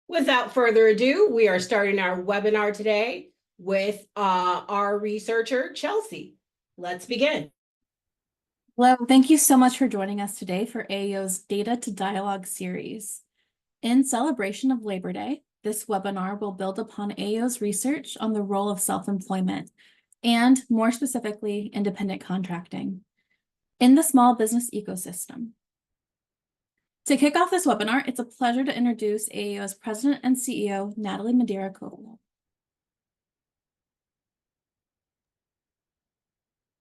Without further ado, we are starting our webinar today with our researcher, Chelsea. Let's begin. Hello, thank you so much for joining us today for AEO's Data to Dialogue series. In celebration of Labor Day, this webinar will build upon AEO's research on the role of self-employment and, more specifically, independent contracting in the small business ecosystem. To kick off this webinar, it's a pleasure to introduce AEO's President and CEO, Natalie Madeira-Coelho.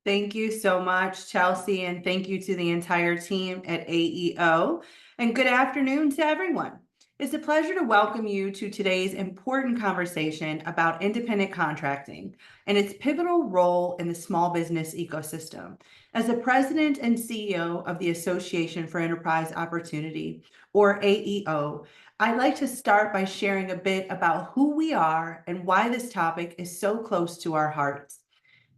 Thank you so much, Chelsea, and thank you to the entire team at AEO. And good afternoon to everyone. It's a pleasure to welcome you to today's important conversation about independent contracting and its pivotal role in the small business ecosystem. As the president and CEO of the Association for Enterprise Opportunity, or AEO, I'd like to start by sharing a bit about who we are and why this topic is so close to our hearts.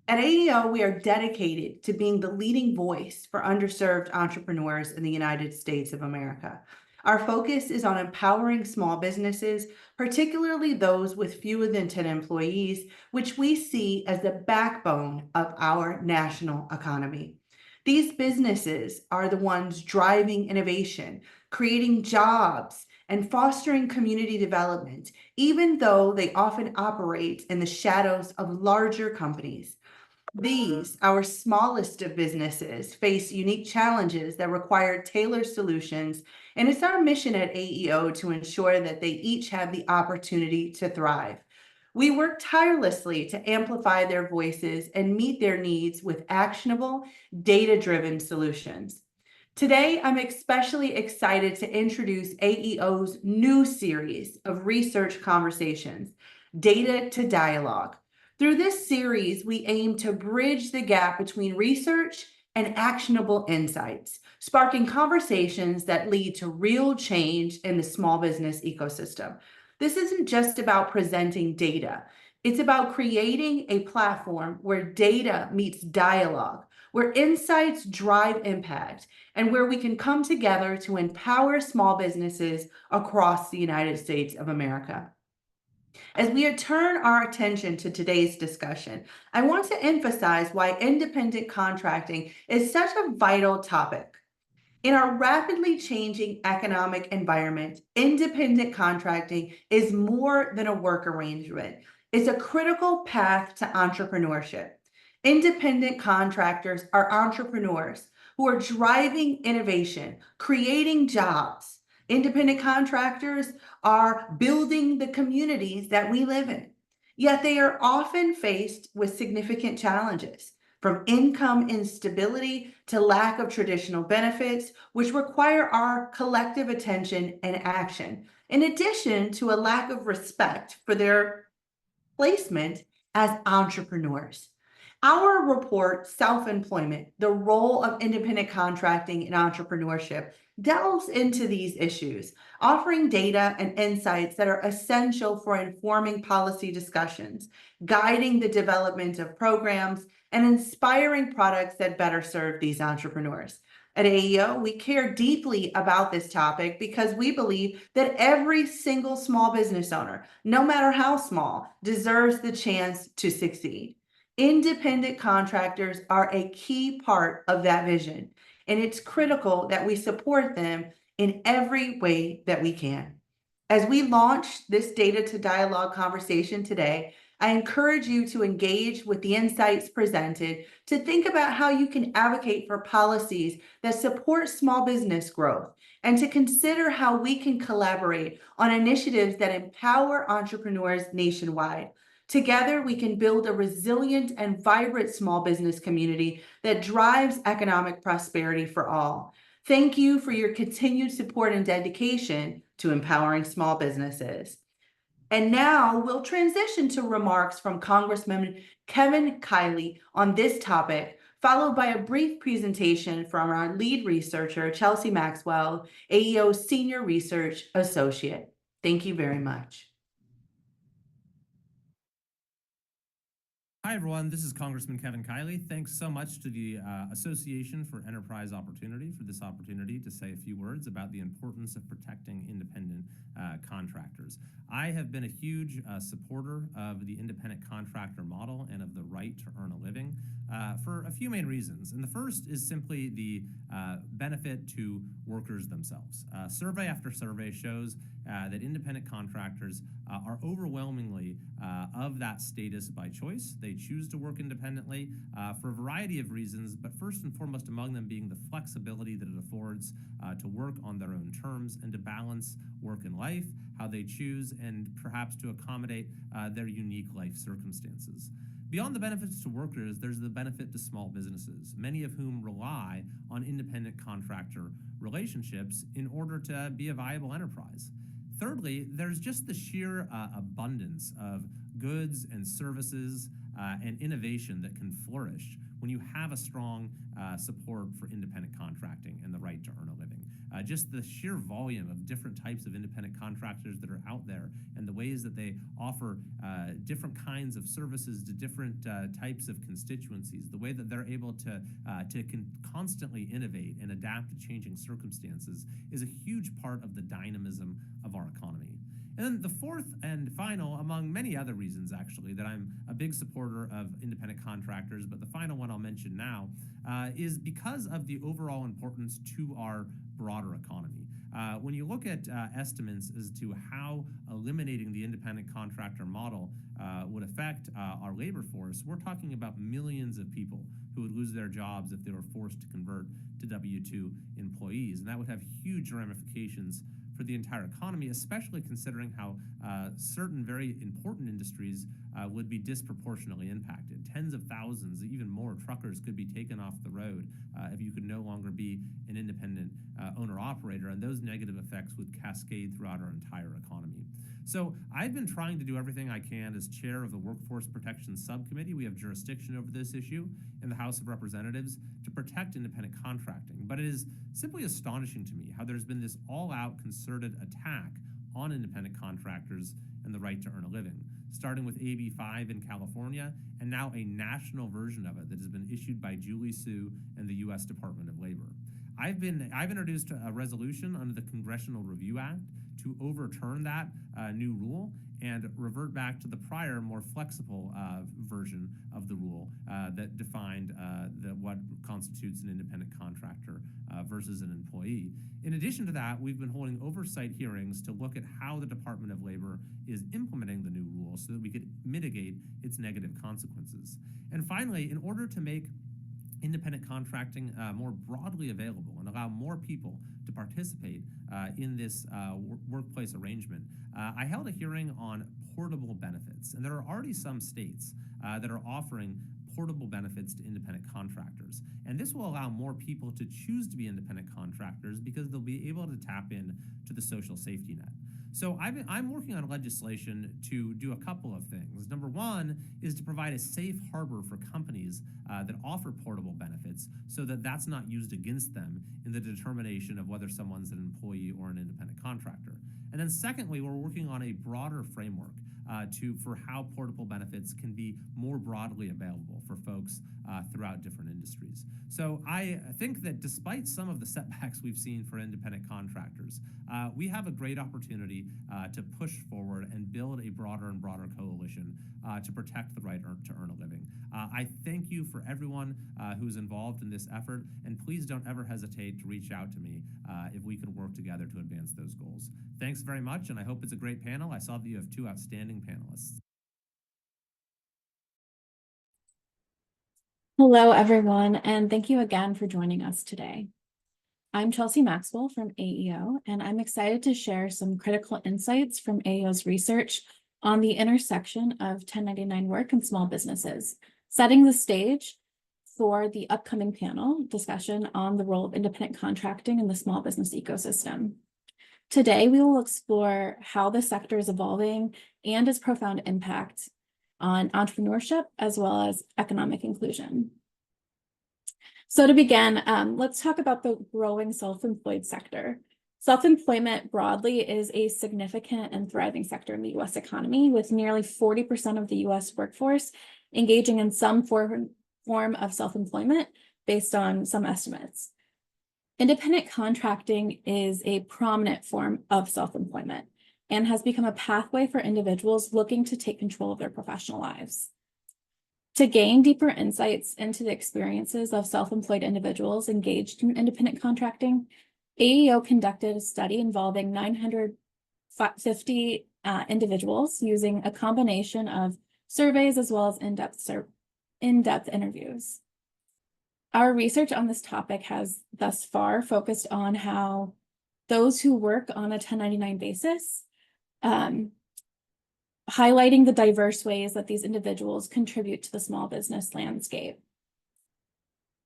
At AEO, we are dedicated to being the leading voice for underserved entrepreneurs in the United States of America. Our focus is on empowering small businesses, particularly those with fewer than 10 employees, which we see as the backbone of our national economy. These businesses are the ones driving innovation, creating jobs, and fostering community development, even though they often operate in the shadows of larger companies. These, our smallest of businesses, face unique challenges that require tailored solutions, and it's our mission at AEO to ensure that they each have the opportunity to thrive. We work tirelessly to amplify their voices and meet their needs with actionable, data-driven solutions. Today, I'm especially excited to introduce AEO's new series of research conversations, Data to Dialogue. Through this series, we aim to bridge the gap between research and actionable insights, sparking conversations that lead to real change in the small business ecosystem. This isn't just about presenting data. It's about creating a platform where data meets dialogue, where insights drive impact, and where we can come together to empower small businesses across the United States of America. As we turn our attention to today's discussion, I want to emphasize why independent contracting is such a vital topic. In our rapidly changing economic environment, independent contracting is more than a work arrangement. It's a critical path to entrepreneurship. Independent contractors are entrepreneurs who are driving innovation, creating jobs. Independent contractors are building the communities that we live in. Yet they are often faced with significant challenges, from income instability to lack of traditional benefits, which require our collective attention and action, in addition to a lack of respect for their placement as entrepreneurs. Our report, Self-Employment, the Role of Independent Contracting in Entrepreneurship, delves into these issues, offering data and insights that are essential for informing policy discussions, guiding the development of programs, and inspiring products that better serve these entrepreneurs. At AEO, we care deeply about this topic because we believe that every single small business owner, no matter how small, deserves the chance to succeed. Independent contractors are a key part of that vision, and it's critical that we support them in every way that we can. As we launch this Data to Dialogue conversation today, I encourage you to engage with the insights presented, to think about how you can advocate for policies that support small business growth, and to consider how we can collaborate on initiatives that empower entrepreneurs nationwide. Together, we can build a resilient and vibrant small business community that drives economic prosperity for all. Thank you for your continued support and dedication to empowering small businesses. And now we'll transition to remarks from Congressman Kevin Kiley on this topic, followed by a brief presentation from our lead researcher, Chelsea Maxwell, AEO Senior Research Associate. Thank you very much. Hi, everyone. This is Congressman Kevin Kiley. Thanks so much to the Association for Enterprise Opportunity for this opportunity to say a few words about the importance of protecting independent contractors. I have been a huge supporter of the independent contractor model and of the right to earn a living for a few main reasons. And the first is simply the benefit to workers themselves. Survey after survey shows that independent contractors are overwhelmingly of that status by choice. They choose to work independently for a variety of reasons, but first and foremost among them being the flexibility that it affords to work on their own terms and to balance work and life, how they choose, and perhaps to accommodate their unique life circumstances. Beyond the benefits to workers, there's the benefit to small businesses, many of whom rely on independent contractor relationships in order to be a viable enterprise. Thirdly, there's just the sheer abundance of goods and services and innovation that can flourish when you have a strong support for independent contracting and the right to earn a living. Just the sheer volume of different types of independent contractors that are out there and the ways that they offer different kinds of services to different types of constituencies, the way that they're able to constantly innovate and adapt to changing circumstances is a huge part of the dynamism of our economy. And then the fourth and final, among many other reasons actually, that I'm a big supporter of independent contractors, but the final one I'll mention now is because of the overall importance to our broader economy. When you look at estimates as to how eliminating the independent contractor model would affect our labor force, we're talking about millions of people who would lose their jobs if they were forced to convert to W-2 employees. And that would have huge ramifications for the entire economy, especially considering how certain very important industries would be disproportionately impacted. Tens of thousands, even more truckers could be taken off the road if you could no longer be an independent owner-operator, and those negative effects would cascade throughout our entire economy. So I've been trying to do everything I can as chair of the Workforce Protection Subcommittee. We have jurisdiction over this issue in the House of Representatives to protect independent contracting. But it is simply astonishing to me how there's been this all-out concerted attack on independent contractors and the right to earn a living, starting with AB 5 in California, and now a national version of it that has been issued by Julie Su and the U.S. Department of Labor. I've introduced a resolution under the Congressional Review Act to overturn that new rule and revert back to the prior, more flexible version of the rule that defined what constitutes an independent contractor versus an employee. In addition to that, we've been holding oversight hearings to look at how the Department of Labor is implementing the new rule so that we could mitigate its negative consequences. And finally, in order to make independent contracting more broadly available and allow more people to participate in this workplace arrangement, I held a hearing on portable benefits. And there are already some states that are offering portable benefits to independent contractors. And this will allow more people to choose to be independent contractors because they'll be able to tap in to the social safety net. So I'm working on legislation to do a couple of things. Number one is to provide a safe harbor for companies that offer portable benefits so that that's not used against them in the determination of whether someone's an employee or an independent contractor. And then secondly, we're working on a broader framework for how portable benefits can be more broadly available for folks throughout different industries. So I think that despite some of the setbacks we've seen for independent contractors, we have a great opportunity to push forward and build a broader and broader coalition to protect the right to earn a living. I thank you for everyone who's involved in this effort, and please don't ever hesitate to reach out to me if we can work together to advance those goals. Thanks very much, and I hope it's a great panel. I saw that you have two outstanding panelists. Hello, everyone, and thank you again for joining us today. I'm Chelsea Maxwell from AEO, and I'm excited to share some critical insights from AEO's research on the intersection of 1099 work and small businesses, setting the stage for the upcoming panel discussion on the role of independent contracting in the small business ecosystem. Today, we will explore how the sector is evolving and its profound impact on entrepreneurship as well as economic inclusion. So to begin, let's talk about the growing self-employed sector. Self-employment broadly is a significant and thriving sector in the U.S. economy, with nearly 40% of the U.S. workforce engaging in some form of self-employment based on some estimates. Independent contracting is a prominent form of self-employment and has become a pathway for individuals looking to take control of their professional lives. To gain deeper insights into the experiences of self-employed individuals engaged in independent contracting, AEO conducted a study involving 950 individuals using a combination of surveys as well as in-depth interviews. Our research on this topic has thus far focused on how those who work on a 1099 basis, highlighting the diverse ways that these individuals contribute to the small business landscape.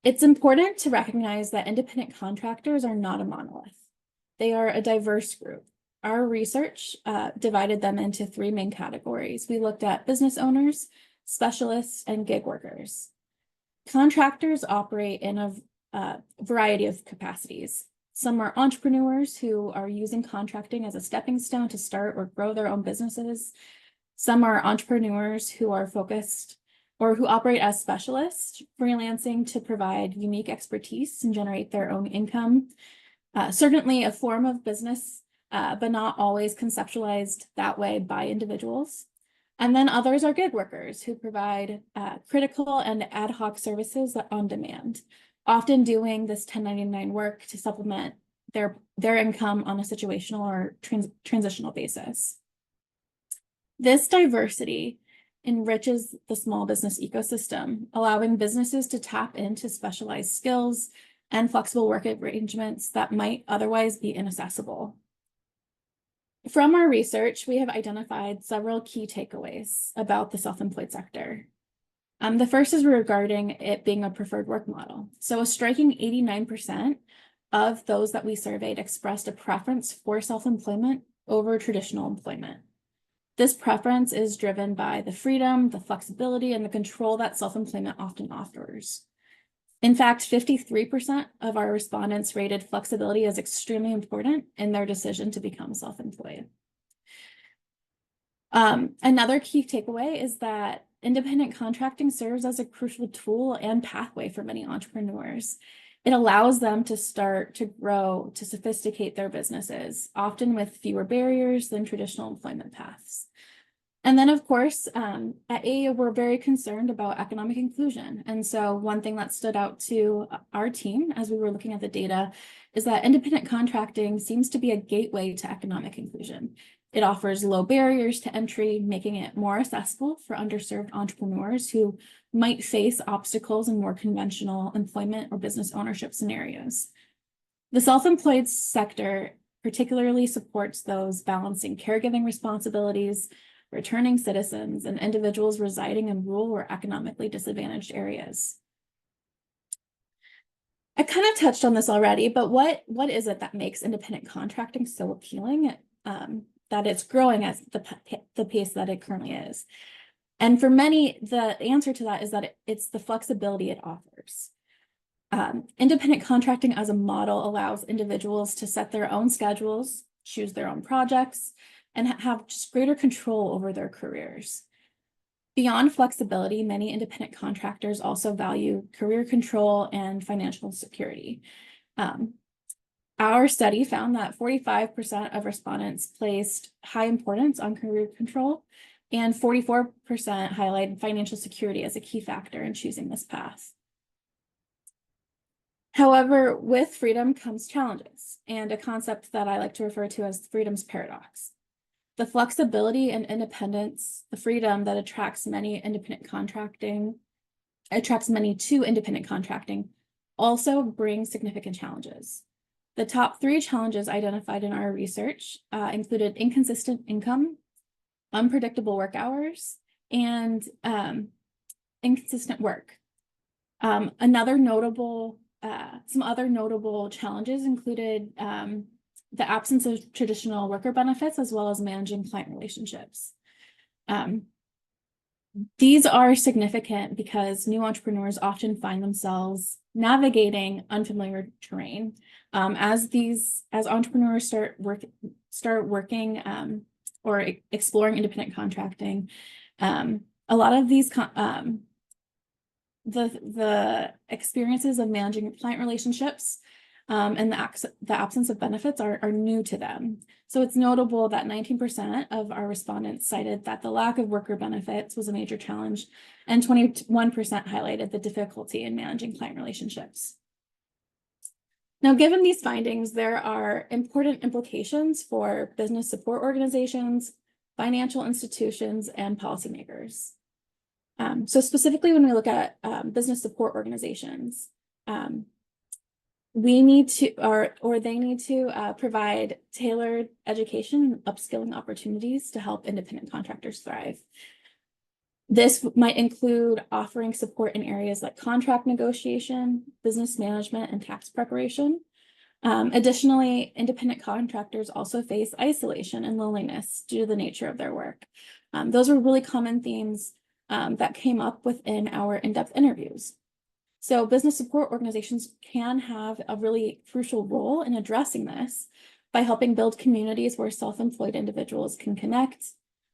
It's important to recognize that independent contractors are not a monolith. They are a diverse group. Our research divided them into three main categories. We looked at business owners, specialists, and gig workers. Contractors operate in a variety of capacities. Some are entrepreneurs who are using contracting as a stepping stone to start or grow their own businesses. Some are entrepreneurs who are focused or who operate as specialists, freelancing to provide unique expertise and generate their own income. Certainly a form of business, but not always conceptualized that way by individuals. And then others are gig workers who provide critical and ad hoc services on demand, often doing this 1099 work to supplement their income on a situational or transitional basis. This diversity enriches the small business ecosystem, allowing businesses to tap into specialized skills and flexible work arrangements that might otherwise be inaccessible. From our research, we have identified several key takeaways about the self-employed sector. The first is regarding it being a preferred work model. So a striking 89% of those that we surveyed expressed a preference for self-employment over traditional employment. This preference is driven by the freedom, the flexibility, and the control that self-employment often offers. In fact, 53% of our respondents rated flexibility as extremely important in their decision to become self-employed. Another key takeaway is that independent contracting serves as a crucial tool and pathway for many entrepreneurs. It allows them to start to grow, to sophisticate their businesses, often with fewer barriers than traditional employment paths. And then, of course, at AEO, we're very concerned about economic inclusion. And so one thing that stood out to our team as we were looking at the data is that independent contracting seems to be a gateway to economic inclusion. It offers low barriers to entry, making it more accessible for underserved entrepreneurs who might face obstacles in more conventional employment or business ownership scenarios. The self-employed sector particularly supports those balancing caregiving responsibilities, returning citizens, and individuals residing in rural or economically disadvantaged areas. I kind of touched on this already, but what is it that makes independent contracting so appealing, that it's growing at the pace that it currently is? And for many, the answer to that is that it's the flexibility it offers. Independent contracting as a model allows individuals to set their own schedules, choose their own projects, and have just greater control over their careers. Beyond flexibility, many independent contractors also value career control and financial security. Our study found that 45% of respondents placed high importance on career control, and 44% highlighted financial security as a key factor in choosing this path. However, with freedom comes challenges, and a concept that I like to refer to as freedom's paradox. The flexibility and independence, the freedom that attracts many to independent contracting, also brings significant challenges. The top 3 challenges identified in our research included inconsistent income, unpredictable work hours, and inconsistent work. Some other notable challenges included the absence of traditional worker benefits, as well as managing client relationships. These are significant because new entrepreneurs often find themselves navigating unfamiliar terrain. As entrepreneurs start working or exploring independent contracting, A lot of these the experiences of managing client relationships and the absence of benefits are new to them. So it's notable that 19% of our respondents cited that the lack of worker benefits was a major challenge, and 21% highlighted the difficulty in managing client relationships. Now, given these findings, there are important implications for business support organizations, financial institutions, and policymakers. So specifically, when we look at business support organizations, we need to, or they need to provide tailored education and upskilling opportunities to help independent contractors thrive. This might include offering support in areas like contract negotiation, business management, and tax preparation. Additionally, independent contractors also face isolation and loneliness due to the nature of their work. Those were really common themes that came up within our in-depth interviews. So business support organizations can have a really crucial role in addressing this by helping build communities where self-employed individuals can connect,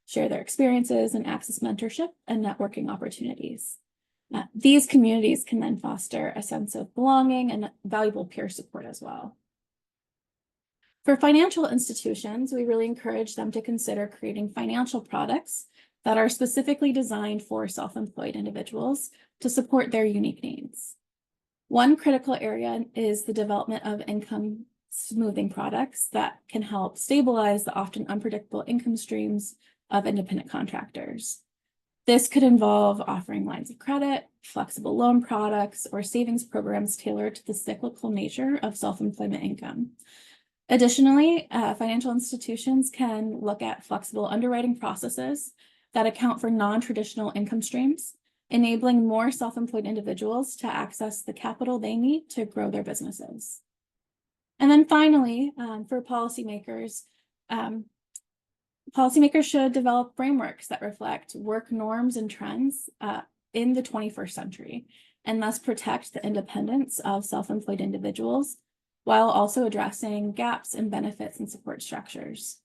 share their experiences, and access mentorship and networking opportunities. These communities can then foster a sense of belonging and valuable peer support as well. For financial institutions, we really encourage them to consider creating financial products that are specifically designed for self-employed individuals to support their unique needs. One critical area is the development of income smoothing products that can help stabilize the often unpredictable income streams of independent contractors. This could involve offering lines of credit, flexible loan products, or savings programs tailored to the cyclical nature of self-employment income. Additionally, financial institutions can look at flexible underwriting processes that account for non-traditional income streams, enabling more self-employed individuals to access the capital they need to grow their businesses. And then finally, for policymakers, policymakers should develop frameworks that reflect work norms and trends in the 21st century, and thus protect the independence of self-employed individuals, while also addressing gaps in benefits and support structures.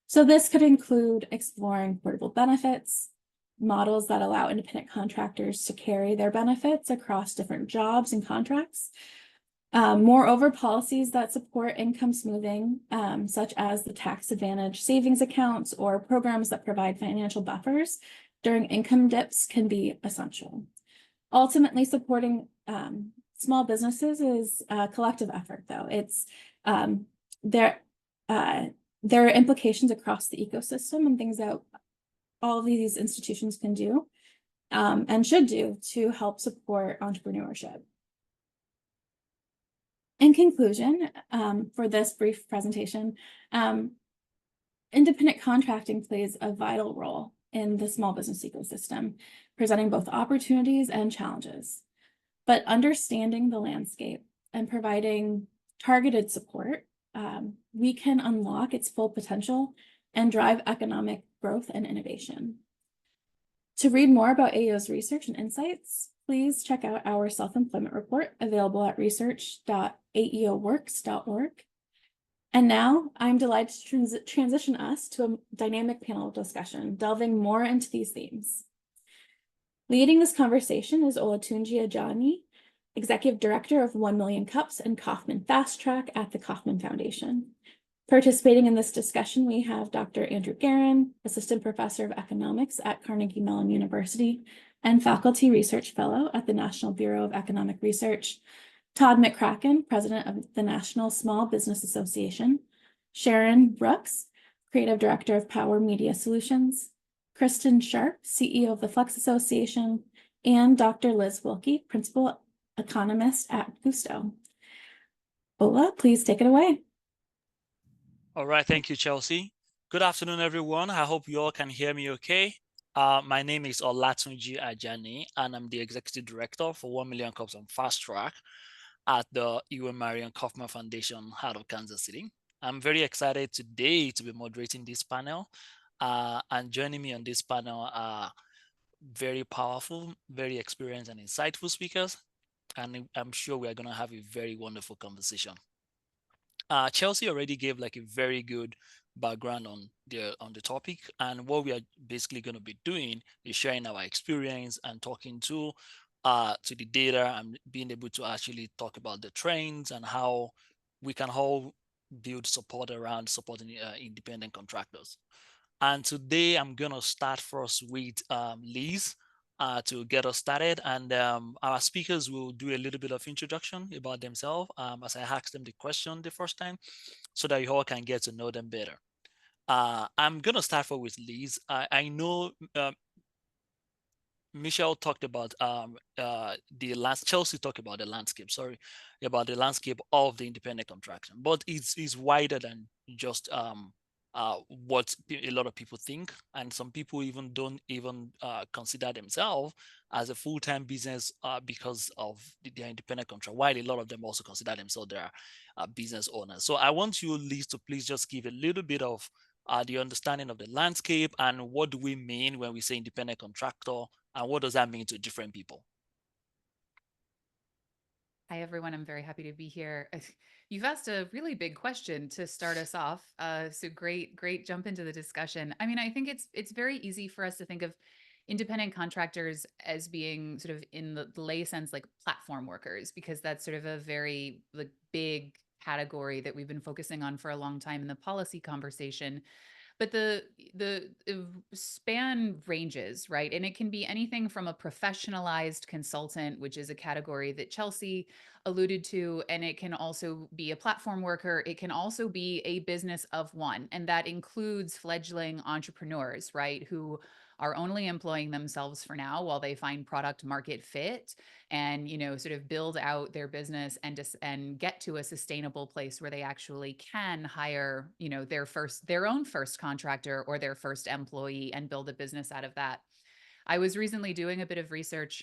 So this could include exploring portable benefits, models that allow independent contractors to carry their benefits across different jobs and contracts. Moreover, policies that support income smoothing, such as the tax advantage savings accounts or programs that provide financial buffers during income dips, can be essential. Ultimately, supporting small businesses is a collective effort, though. It's there are implications across the ecosystem and things that all of these institutions can do and should do to help support entrepreneurship. In conclusion, for this brief presentation, independent contracting plays a vital role in the small business ecosystem, presenting both opportunities and challenges. But understanding the landscape and providing targeted support, we can unlock its full potential and drive economic growth and innovation. To read more about AEO's research and insights, please check out our self-employment report available at research.aeoworks.org. And now I'm delighted to transition us to a dynamic panel discussion, delving more into these themes. Leading this conversation is Olatunji Ajani, Executive Director of 1 Million Cups and Kauffman Fast Track at the Kauffman Foundation. Participating in this discussion, we have Dr. Andrew Guerin, Assistant Professor of Economics at Carnegie Mellon University and Faculty Research Fellow at the National Bureau of Economic Research, Todd McCracken, President of the National Small Business Association, Sharon Brooks, Creative Director of Power Media Solutions, Kristen Sharp, CEO of the Flex Association, and Dr. Liz Wilkie, Principal Economist at Gusto. Ola, please take it away. All right, thank you, Chelsea. Good afternoon, everyone. I hope you all can hear me okay. My name is Olatunji Ajani, and I'm the Executive Director for 1 Million Cups and Fast Track at the Ewan Marion Kauffman Foundation out of Kansas City. I'm very excited today to be moderating this panel, and joining me on this panel are very powerful, very experienced and insightful speakers, and I'm sure we are going to have a very wonderful conversation. Chelsea already gave like a very good background on the topic. And what we are basically going to be doing is sharing our experience and talking to the data and being able to actually talk about the trends and how we can all build support around supporting independent contractors. And today I'm going to start first with Liz to get us started. And our speakers will do a little bit of introduction about themselves as I ask them the question the first time so that you all can get to know them better. I'm going to start first with Liz. I know Michelle talked about Chelsea talked about the landscape, sorry, about the landscape of the independent contraction, but it's wider than just what a lot of people think. And some people even don't even consider themselves as a full-time business because of their independent contract, while a lot of them also consider themselves their business owners. So I want you, Liz, to please just give a little bit of the understanding of the landscape and what do we mean when we say independent contractor, and what does that mean to different people? Hi, everyone. I'm very happy to be here. You've asked a really big question to start us off. So great jump into the discussion. I mean, I think it's very easy for us to think of independent contractors as being sort of in the lay sense like platform workers, because that's sort of a very like big category that we've been focusing on for a long time in the policy conversation. But the span ranges, right? And it can be anything from a professionalized consultant, which is a category that Chelsea alluded to, and it can also be a platform worker. It can also be a business of one, and that includes fledgling entrepreneurs, right, who are only employing themselves for now while they find product market fit and, you know, sort of build out their business and get to a sustainable place where they actually can hire, you know, their own first contractor or their first employee and build a business out of that. I was recently doing a bit of research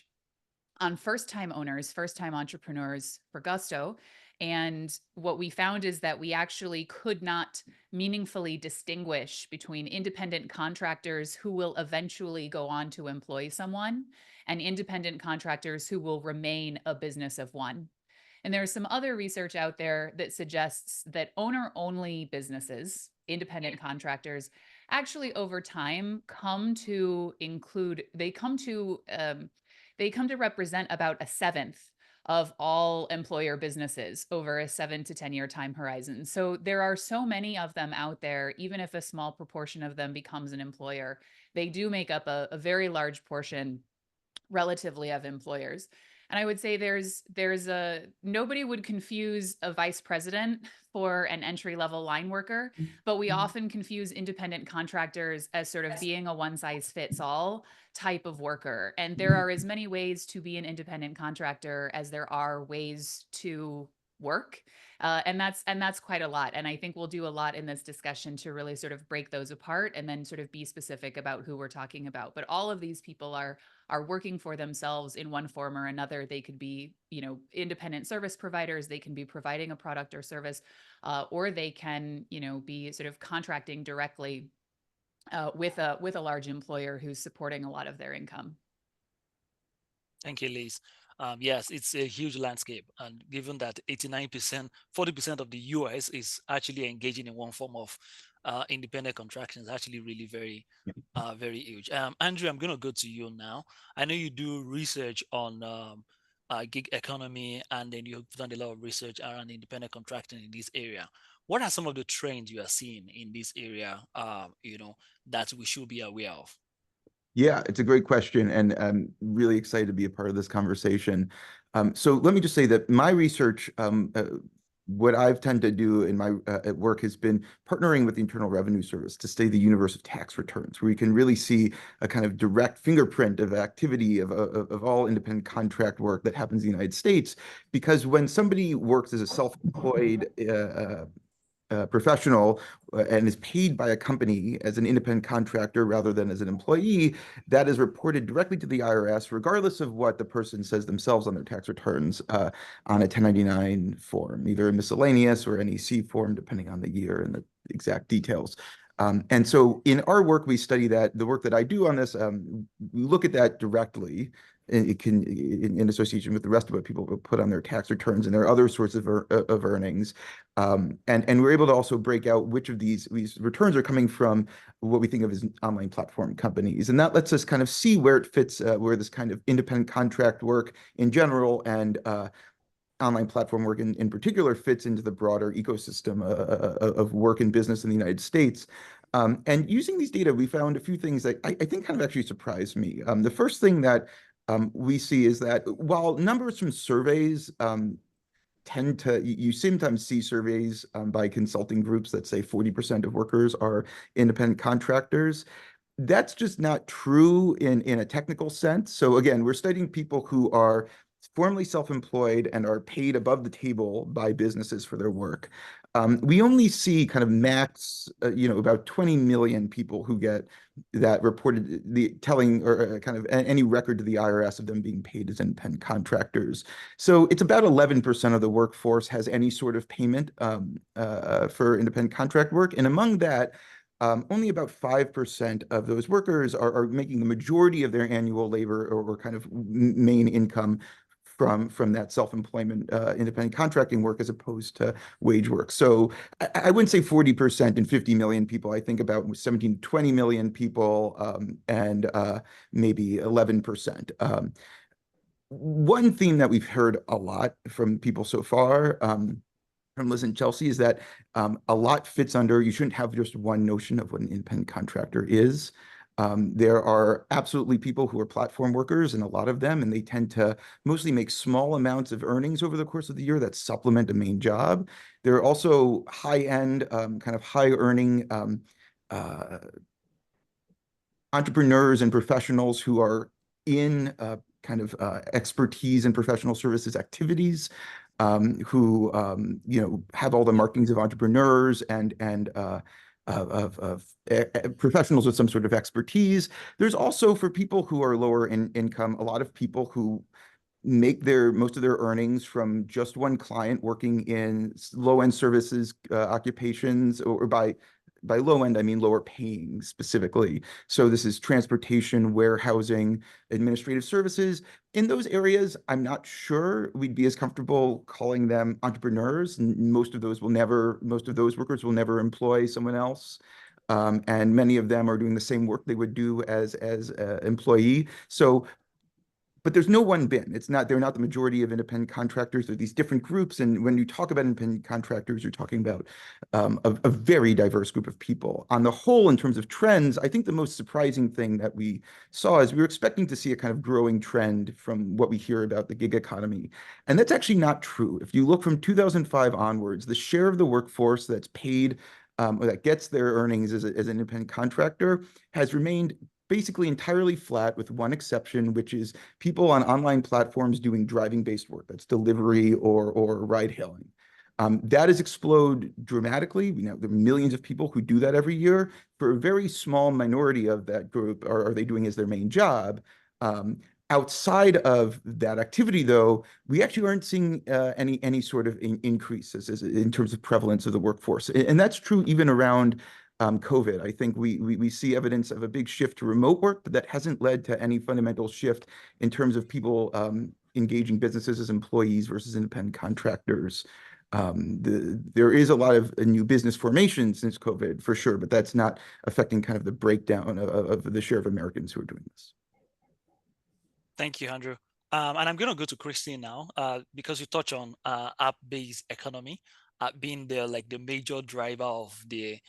on first-time owners, first-time entrepreneurs for Gusto. And what we found is that we actually could not meaningfully distinguish between independent contractors who will eventually go on to employ someone and independent contractors who will remain a business of one. And there's some other research out there that suggests that owner-only businesses, independent contractors, actually over time come to represent about a seventh of all employer businesses over a 7 to 10 year time horizon. So there are so many of them out there. Even if a small proportion of them becomes an employer, they do make up a very large portion relatively of employers. And I would say nobody would confuse a vice president for an entry-level line worker, but we often confuse independent contractors as sort of being a one-size-fits-all type of worker. And there are as many ways to be an independent contractor as there are ways to work. And that's quite a lot. And I think we'll do a lot in this discussion to really sort of break those apart and then sort of be specific about who we're talking about. But all of these people are working for themselves in one form or another. They could be, you know, independent service providers. They can be providing a product or service, or they can, you know, be sort of contracting directly with a large employer who's supporting a lot of their income. Thank you, Liz. Yes, it's a huge landscape. And given that 89%, 40% of the US is actually engaging in one form of independent contraction, is actually really very, very huge. Andrew, I'm going to go to you now. I know you do research on gig economy, and then you've done a lot of research around independent contracting in this area. What are some of the trends you are seeing in this area, you know, that we should be aware of? Yeah, it's a great question, and I'm really excited to be a part of this conversation. So let me just say that my research, what I've tended to do in my at work has been partnering with the Internal Revenue Service to study the universe of tax returns, where we can really see a kind of direct fingerprint of activity of all independent contract work that happens in the United States. Because when somebody works as a self-employed professional and is paid by a company as an independent contractor rather than as an employee, that is reported directly to the IRS, regardless of what the person says themselves on their tax returns on a 1099 form, either a miscellaneous or NEC form, depending on the year and the exact details. And so in our work, we study that. The work that I do on this, we look at that directly. It can, in association with the rest of what people put on their tax returns and their other sources of earnings. And we're able to also break out which of these returns are coming from what we think of as online platform companies. And that lets us kind of see where it fits, where this kind of independent contract work in general and online platform work in particular fits into the broader ecosystem of work and business in the United States. And using these data, we found a few things that I think kind of actually surprised me. The first thing that we see is that while numbers from surveys tend to, you sometimes see surveys by consulting groups that say 40% of workers are independent contractors. That's just not true in a technical sense. So again, we're studying people who are formally self-employed and are paid above the table by businesses for their work. We only see kind of max, about 20 million people who get that reported, telling or kind of any record to the IRS of them being paid as independent contractors. So it's about 11% of the workforce has any sort of payment for independent contract work. And among that, only about 5% of those workers are making the majority of their annual labor or kind of main income from that self-employment independent contracting work as opposed to wage work. So I wouldn't say 40% and 50 million people. I think about 17 to 20 million people and maybe 11%. One theme that we've heard a lot from people so far from Liz and Chelsea is that a lot fits under, you shouldn't have just one notion of what an independent contractor is. There are absolutely people who are platform workers, and a lot of them, and they tend to mostly make small amounts of earnings over the course of the year that supplement a main job. There are also high-end, kind of high-earning entrepreneurs and professionals who are in kind of expertise in professional services activities, who have all the markings of entrepreneurs and of professionals with some sort of expertise. There's also, for people who are lower in income, a lot of people who make most of their earnings from just one client working in low-end services occupations, or by low end, I mean lower paying specifically. So this is transportation, warehousing, administrative services. In those areas, I'm not sure we'd be as comfortable calling them entrepreneurs. Most of those workers will never employ someone else. And many of them are doing the same work they would do as an employee. So, but there's no one bin. They're not the majority of independent contractors. They're these different groups. And when you talk about independent contractors, you're talking about a very diverse group of people. On the whole, in terms of trends, I think the most surprising thing that we saw is we were expecting to see a kind of growing trend from what we hear about the gig economy. And that's actually not true. If you look from 2005 onwards, the share of the workforce that's paid or that gets their earnings as an independent contractor has remained basically entirely flat, with one exception, which is people on online platforms doing driving-based work. That's delivery or ride-hailing. That has exploded dramatically. There are millions of people who do that every year. For a very small minority of that group, are they doing as their main job? Outside of that activity, though, we actually aren't seeing any sort of increases in terms of prevalence of the workforce. And that's true even around COVID. I think we see evidence of a big shift to remote work, but that hasn't led to any fundamental shift in terms of people engaging businesses as employees versus independent contractors. There is a lot of new business formation since COVID, for sure, but that's not affecting kind of the breakdown of the share of Americans who are doing this. Thank you, Andrew. And I'm going to go to Christine now, because you touch on app-based economy being the major driver of the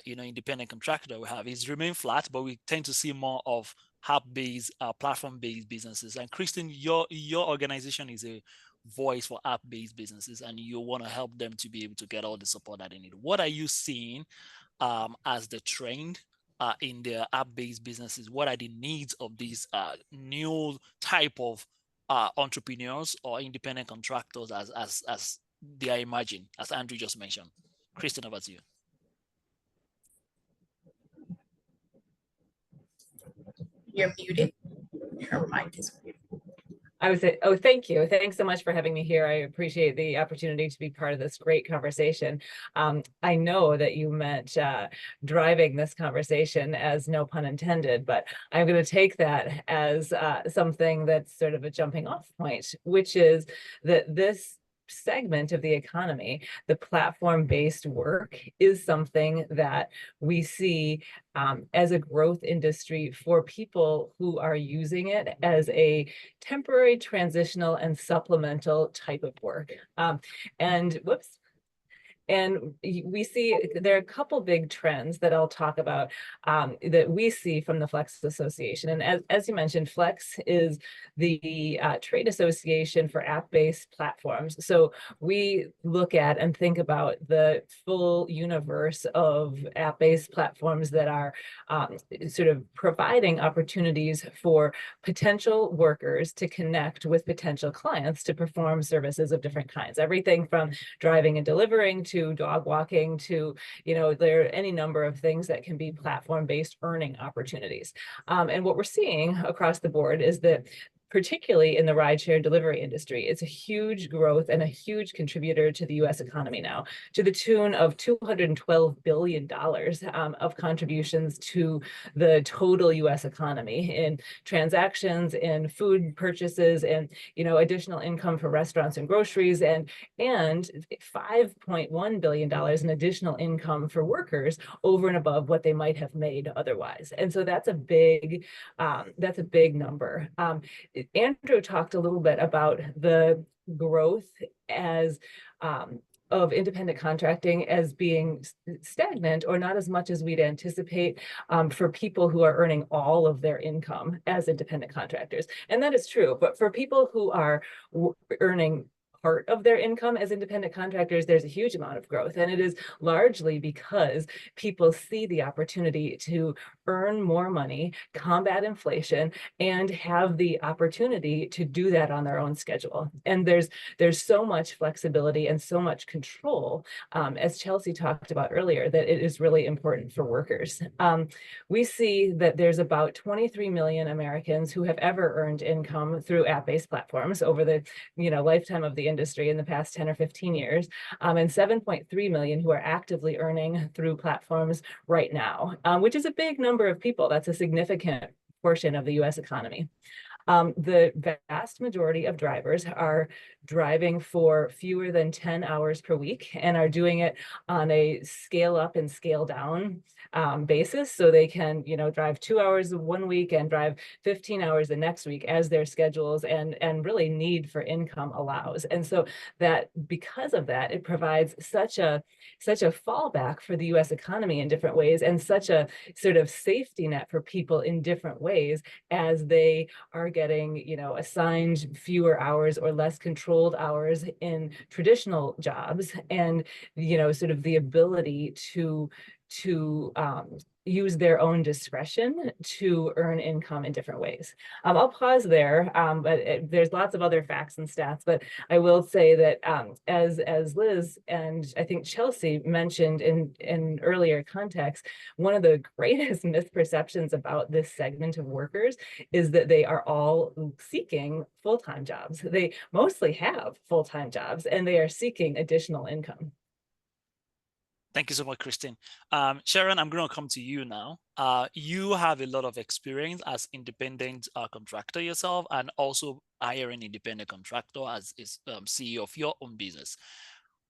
independent contractor we have. It's remained flat, but we tend to see more of app-based, platform-based businesses. And Christine, your organization is a voice for app-based businesses, and you want to help them to be able to get all the support that they need. What are you seeing as the trend in the app-based businesses? What are the needs of these new type of entrepreneurs or independent contractors as they are emerging, as Andrew just mentioned? Christine, over to you. You're muted. Your mic is muted. I would say, oh, thank you. Thanks so much for having me here. I appreciate the opportunity to be part of this great conversation. I know that you meant driving this conversation as no pun intended, but I'm going to take that as something that's sort of a jumping off point, which is that this segment of the economy, the platform-based work, is something that we see as a growth industry for people who are using it as a temporary, transitional, and supplemental type of work. And we see there are a couple big trends that I'll talk about that we see from the Flex Association. And as you mentioned, Flex is the trade association for app-based platforms. So we look at and think about the full universe of app-based platforms that are sort of providing opportunities for potential workers to connect with potential clients to perform services of different kinds. Everything from driving and delivering to dog walking to, there are any number of things that can be platform-based earning opportunities. And what we're seeing across the board is that particularly in the rideshare delivery industry, it's a huge growth and a huge contributor to the U.S. economy now, to the tune of $212 billion of contributions to the total U.S. economy in transactions, in food purchases, and additional income for restaurants and groceries, and $5.1 billion in additional income for workers over and above what they might have made otherwise. And so that's a big number. Andrew talked a little bit about the growth as of independent contracting as being stagnant or not as much as we'd anticipate for people who are earning all of their income as independent contractors. And that is true, but for people who are earning part of their income as independent contractors, there's a huge amount of growth. And it is largely because people see the opportunity to earn more money, combat inflation, and have the opportunity to do that on their own schedule. And there's so much flexibility and so much control, as Chelsea talked about earlier, that it is really important for workers. We see that there's about 23 million Americans who have ever earned income through app-based platforms over the lifetime of the industry in the past 10 or 15 years, and 7.3 million who are actively earning through platforms right now, which is a big number of people. That's a significant portion of the U.S. economy. The vast majority of drivers are driving for fewer than 10 hours per week and are doing it on a scale up and scale down basis. So they can, drive 2 hours one week and drive 15 hours the next week as their schedules and really need for income allows. And so that because of that, it provides such a fallback for the U.S. economy in different ways and such a sort of safety net for people in different ways as they are getting, assigned fewer hours or less controlled hours in traditional jobs and, sort of the ability to use their own discretion to earn income in different ways. I'll pause there, but there's lots of other facts and stats, but I will say that as Liz and I think Chelsea mentioned in earlier context, one of the greatest misperceptions about this segment of workers is that they are all seeking full-time jobs. They mostly have full-time jobs and they are seeking additional income. Thank you so much, Christine. Sharon, I'm going to come to you now. You have a lot of experience as independent contractor yourself and also hiring independent contractor as CEO of your own business.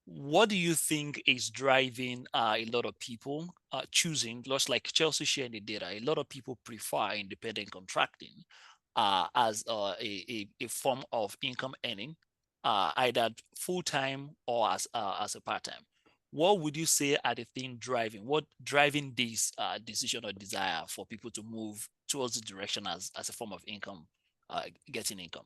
What do you think is driving a lot of people choosing, just like Chelsea shared the data, a lot of people prefer independent contracting as a form of income earning, either full-time or as a part-time? What would you say are the things driving this decision or desire for people to move towards the direction as a form of income, getting income?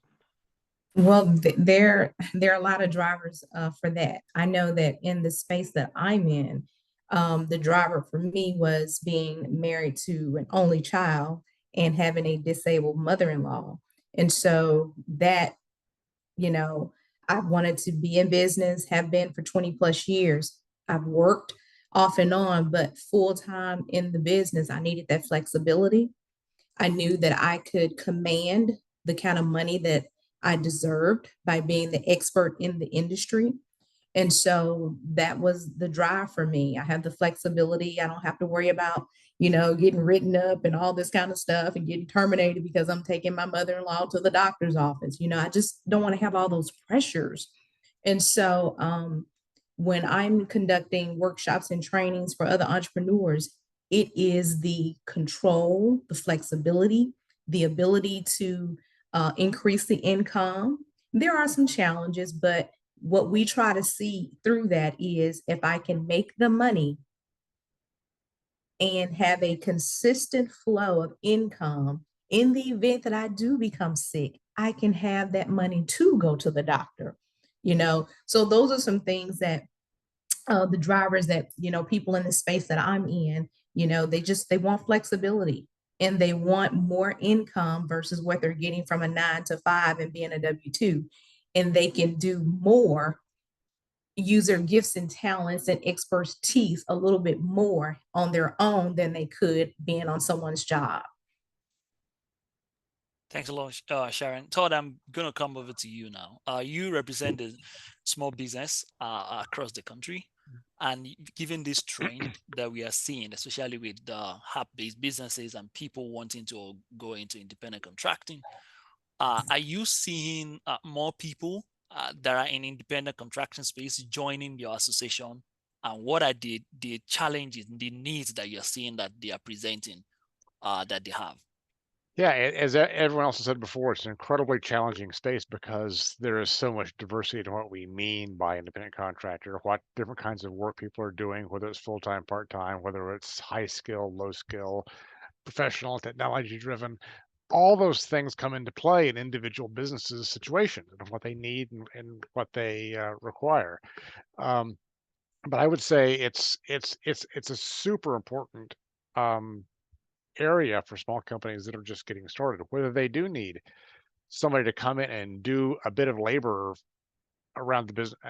Well, there are a lot of drivers for that. I know that in the space that I'm in, the driver for me was being married to an only child and having a disabled mother-in-law. And so that, I wanted to be in business, have been for 20 plus years. I've worked off and on, but full-time in the business, I needed that flexibility. I knew that I could command the kind of money that I deserved by being the expert in the industry. And so that was the drive for me. I have the flexibility. I don't have to worry about, getting written up and all this kind of stuff and getting terminated because I'm taking my mother-in-law to the doctor's office. I just don't want to have all those pressures. And so when I'm conducting workshops and trainings for other entrepreneurs, it is the control, the flexibility, the ability to increase the income. There are some challenges, but what we try to see through that is if I can make the money and have a consistent flow of income in the event that I do become sick, I can have that money to go to the doctor. So those are some things that the drivers that, people in the space that I'm in, they want flexibility and they want more income versus what they're getting from a 9 to 5 and being a W-2. And they can do more, use their gifts and talents and expertise a little bit more on their own than they could being on someone's job. Thanks a lot, Sharon. Todd, I'm going to come over to you now. You represent the small business across the country. And given this trend that we are seeing, especially with the app-based businesses and people wanting to go into independent contracting, are you seeing more people that are in independent contracting space joining your association? And what are the challenges, the needs that you're seeing that they are presenting that they have? Yeah, as everyone else has said before, it's an incredibly challenging space because there is so much diversity to what we mean by independent contractor, what different kinds of work people are doing, whether it's full-time, part-time, whether it's high skill, low skill, professional, technology driven. All those things come into play in individual businesses' situations and what they need and what they require. But I would say it's a super important area for small companies that are just getting started, whether they do need somebody to come in and do a bit of labor around the business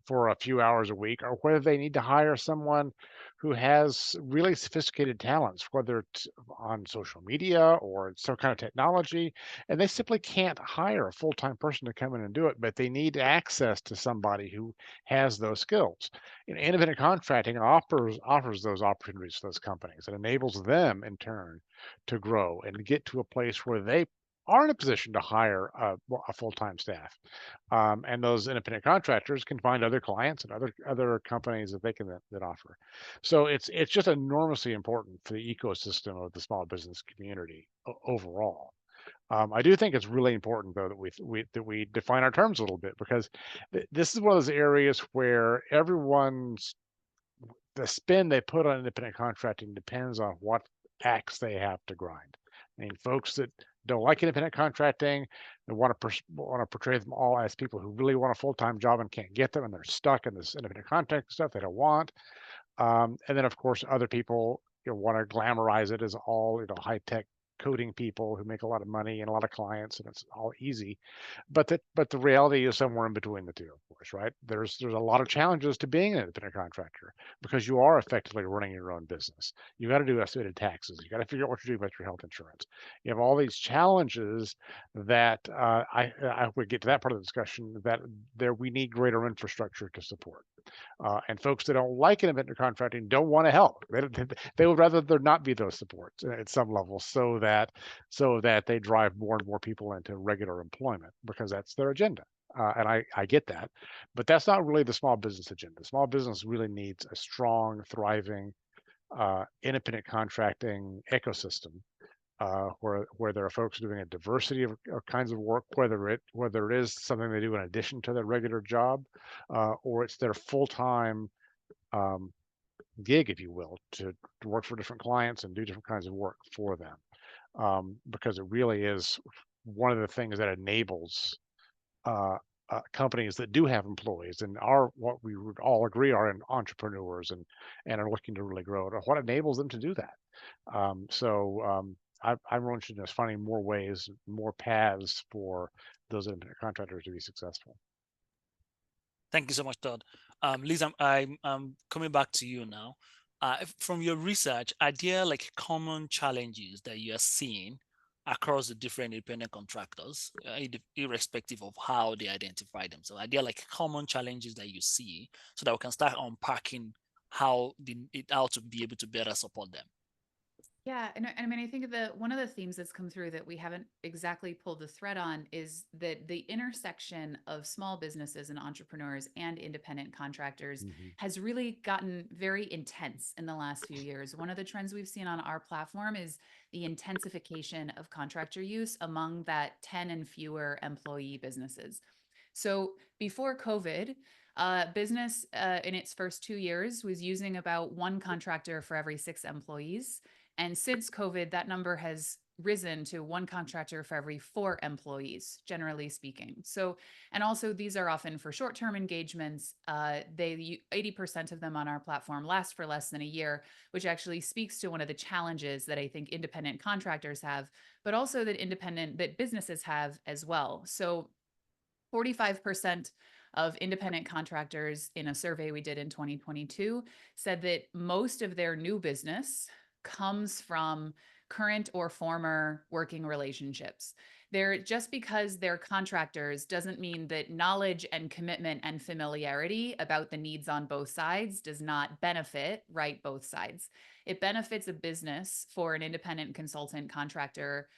for a few hours a week, or whether they need to hire someone who has really sophisticated talents, whether it's on social media or some kind of technology, and they simply can't hire a full-time person to come in and do it, but they need access to somebody who has those skills. Independent contracting offers those opportunities to those companies. It enables them in turn to grow and get to a place where they are in a position to hire a full-time staff. And those independent contractors can find other clients and other companies that they can that offer. So it's just enormously important for the ecosystem of the small business community overall. I do think it's really important though that we define our terms a little bit, because this is one of those areas where the spin they put on independent contracting depends on what axe they have to grind. I mean, folks that don't like independent contracting, they want to portray them all as people who really want a full-time job and can't get them, and they're stuck in this independent contracting stuff they don't want. And then, of course, other people want to glamorize it as all high-tech coding people who make a lot of money and a lot of clients, and it's all easy. But the reality is somewhere in between the two, of course, right? There's a lot of challenges to being an independent contractor because you are effectively running your own business. You got to do estimated taxes. You got to figure out what you're doing about your health insurance. You have all these challenges that I would get to that part of the discussion that we need greater infrastructure to support. And folks that don't like independent contracting don't want to help. They would rather there not be those supports at some level, so that they drive more and more people into regular employment because that's their agenda. And I get that, but that's not really the small business agenda. Small business really needs a strong, thriving, independent contracting ecosystem. Where there are folks doing a diversity of kinds of work, whether it is something they do in addition to their regular job, or it's their full-time gig, if you will, to work for different clients and do different kinds of work for them, because it really is one of the things that enables companies that do have employees and are what we would all agree are entrepreneurs and are looking to really grow, what enables them to do that. I'm really interested in finding more ways, more paths for those independent contractors to be successful. Thank you so much, Todd. Liz, I'm coming back to you now. From your research, are there like common challenges that you are seeing across the different independent contractors, irrespective of how they identify them. So are there like common challenges that you see so that we can start unpacking how to be able to better support them? Yeah, and I mean, I think one of the themes that's come through that we haven't exactly pulled the thread on is that the intersection of small businesses and entrepreneurs and independent contractors has really gotten very intense in the last few years. One of the trends we've seen on our platform is the intensification of contractor use among that 10 and fewer employee businesses. So before COVID, business in its first 2 years was using about 1 contractor for every 6 employees. And since COVID, that number has risen to 1 contractor for every 4 employees, generally speaking. So, and also these are often for short-term engagements. 80% of them on our platform last for less than a year, which actually speaks to one of the challenges that I think independent contractors have, but also that businesses have as well. So 45% of independent contractors in a survey we did in 2022 said that most of their new business comes from current or former working relationships. Just because they're contractors doesn't mean that knowledge and commitment and familiarity about the needs on both sides does not benefit, right, both sides. It benefits a business for an independent consultant, contractor,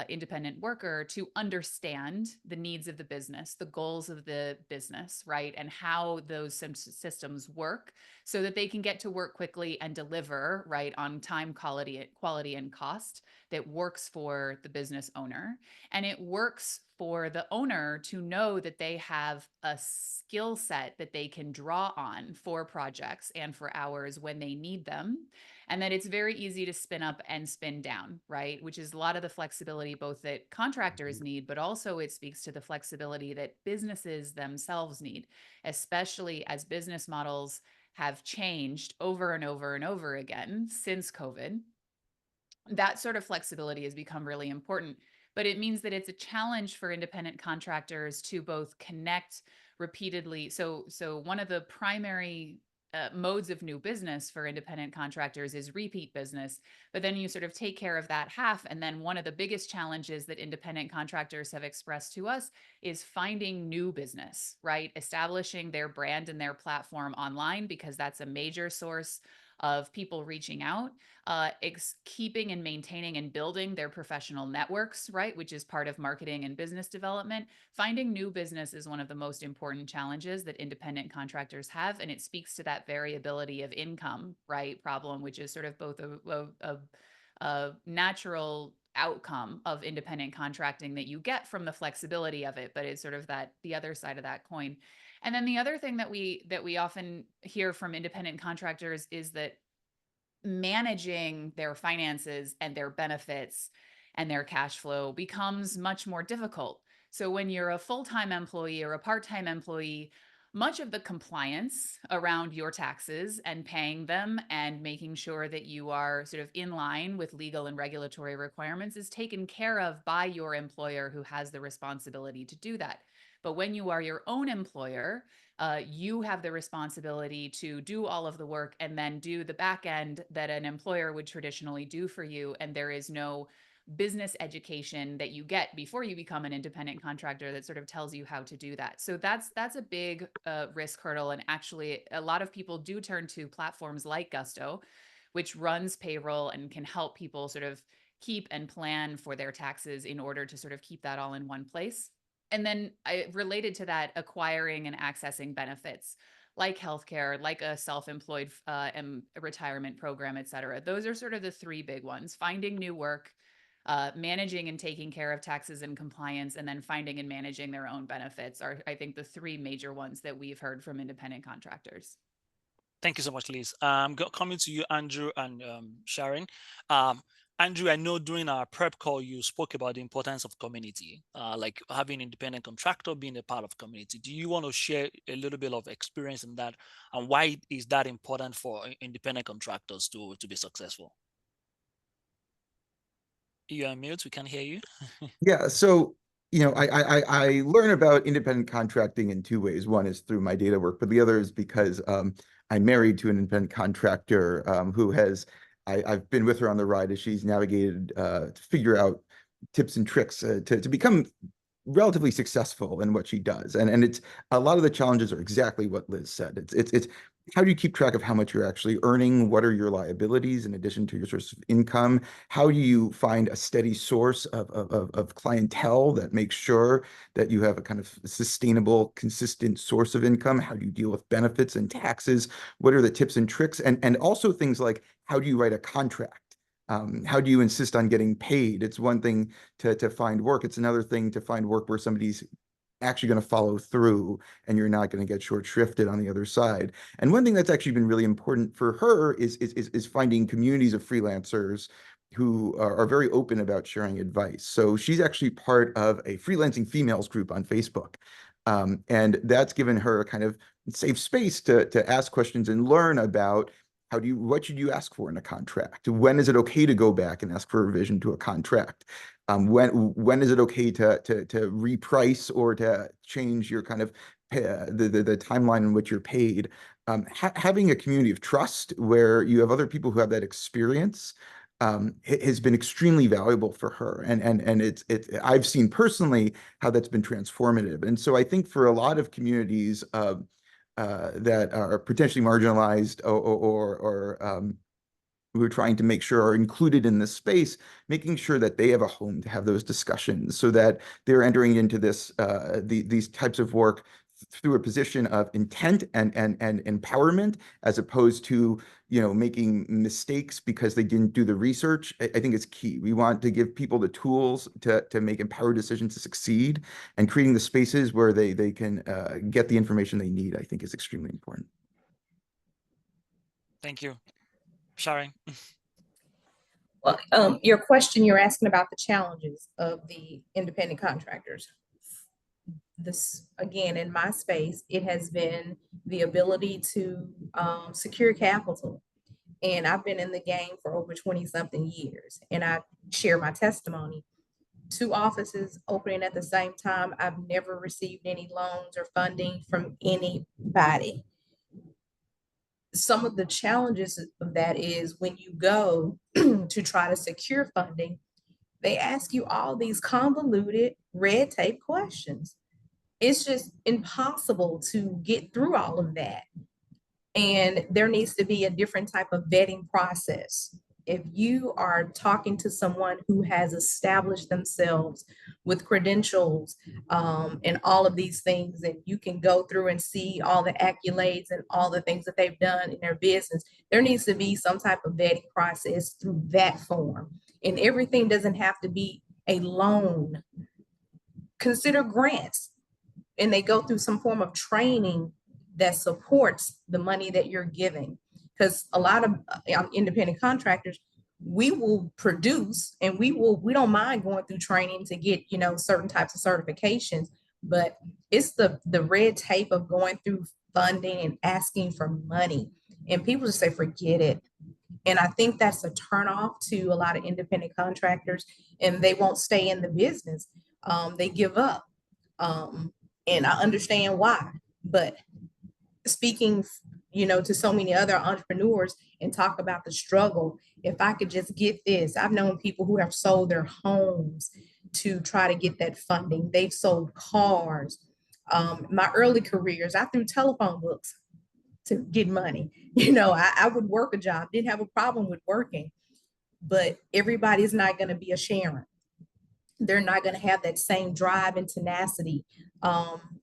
independent worker to understand the needs of the business, the goals of the business, right? And how those systems work so that they can get to work quickly and deliver, right, on time, quality and cost that works for the business owner. And it works for the owner to know that they have a skill set that they can draw on for projects and for hours when they need them. And that it's very easy to spin up and spin down, right? Which is a lot of the flexibility both that contractors need, but also it speaks to the flexibility that businesses themselves need, especially as business models have changed over and over and over again since COVID. That sort of flexibility has become really important, but it means that it's a challenge for independent contractors to both connect repeatedly. So one of the primary modes of new business for independent contractors is repeat business, but then you sort of take care of that half. And then one of the biggest challenges that independent contractors have expressed to us is finding new business, right? Establishing their brand and their platform online, because that's a major source of people reaching out, keeping and maintaining and building their professional networks, right, which is part of marketing and business development. Finding new business is one of the most important challenges that independent contractors have, and it speaks to that variability of income, right, problem, which is sort of both a natural outcome of independent contracting that you get from the flexibility of it, but it's sort of the other side of that coin. And then the other thing that we often hear from independent contractors is that managing their finances and their benefits and their cash flow becomes much more difficult. So when you're a full-time employee or a part-time employee, much of the compliance around your taxes and paying them and making sure that you are sort of in line with legal and regulatory requirements is taken care of by your employer, who has the responsibility to do that. But when you are your own employer, you have the responsibility to do all of the work and then do the back end that an employer would traditionally do for you. And there is no business education that you get before you become an independent contractor that sort of tells you how to do that. So that's a big risk hurdle. And actually, a lot of people do turn to platforms like Gusto, which runs payroll and can help people sort of keep and plan for their taxes in order to sort of keep that all in one place. And then related to that, acquiring and accessing benefits like healthcare, like a self-employed retirement program, et cetera. Those are sort of the 3 big ones: finding new work, managing and taking care of taxes and compliance, and then finding and managing their own benefits are, I think, the 3 major ones that we've heard from independent contractors. Thank you so much, Liz. Coming to you, Andrew and Sharon. Andrew, I know during our prep call, you spoke about the importance of community, like having independent contractor being a part of community. Do you want to share a little bit of experience in that, and why is that important for independent contractors to be successful? You're on mute, we can't hear you. Yeah, so I learn about independent contracting in 2 ways. One is through my data work, but the other is because I'm married to an independent contractor who I've been with her on the ride as she's navigated to figure out tips and tricks to become relatively successful in what she does. And it's a lot of the challenges are exactly what Liz said. It's how do you keep track of how much you're actually earning? What are your liabilities in addition to your source of income? How do you find a steady source of clientele that makes sure that you have a kind of sustainable, consistent source of income? How do you deal with benefits and taxes? What are the tips and tricks? And also things like, how do you write a contract? How do you insist on getting paid? It's one thing to find work. It's another thing to find work where somebody's actually going to follow through and you're not going to get short shrifted on the other side. And one thing that's actually been really important for her is finding communities of freelancers who are very open about sharing advice. So she's actually part of a freelancing females group on Facebook. And that's given her a kind of safe space to ask questions and learn about what should you ask for in a contract? When is it okay to go back and ask for a revision to a contract? When is it okay to reprice or to change your kind of the timeline in which you're paid? Having a community of trust where you have other people who have that experience has been extremely valuable for her, and I've seen personally how that's been transformative. And so I think for a lot of communities that are potentially marginalized or we're trying to make sure are included in this space, making sure that they have a home to have those discussions so that they're entering into these types of work through a position of intent and empowerment, as opposed to, making mistakes because they didn't do the research. I think it's key. We want to give people the tools to make empowered decisions to succeed, and creating the spaces where they can get the information they need, I think is extremely important. Thank you. Sharon. Well, your question, you're asking about the challenges of the independent contractors. This, again, in my space, it has been the ability to secure capital. And I've been in the game for over 20 something years. And I share my testimony. 2 offices opening at the same time. I've never received any loans or funding from anybody. Some of the challenges of that is when you go to try to secure funding, they ask you all these convoluted red tape questions. It's just impossible to get through all of that. And there needs to be a different type of vetting process. If you are talking to someone who has established themselves with credentials and all of these things, and you can go through and see all the accolades and all the things that they've done in their business, there needs to be some type of vetting process through that form. And everything doesn't have to be a loan. Consider grants, and they go through some form of training that supports the money that you're giving. Because a lot of independent contractors, we will produce and we don't mind going through training to get, certain types of certifications, but it's the red tape of going through funding and asking for money. And people just say, forget it. And I think that's a turnoff to a lot of independent contractors, and they won't stay in the business. They give up. And I understand why, but speaking, to so many other entrepreneurs and talk about the struggle, if I could just get this, I've known people who have sold their homes to try to get that funding. They've sold cars. My early careers, I threw telephone books to get money. I would work a job, didn't have a problem with working, but everybody's not going to be a Sharon. They're not going to have that same drive and tenacity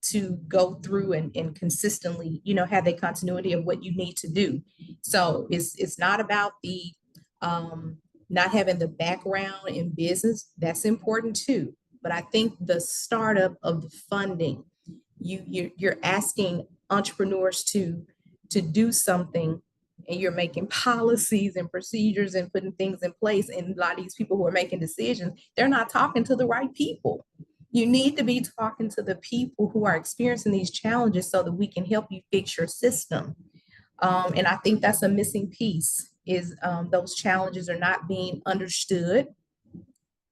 to go through and consistently, have the continuity of what you need to do. So it's not about the not having the background in business. That's important too. But I think the startup of the funding, you're asking entrepreneurs to do something, and you're making policies and procedures and putting things in place. And a lot of these people who are making decisions, they're not talking to the right people. You need to be talking to the people who are experiencing these challenges so that we can help you fix your system. And I think that's a missing piece, is those challenges are not being understood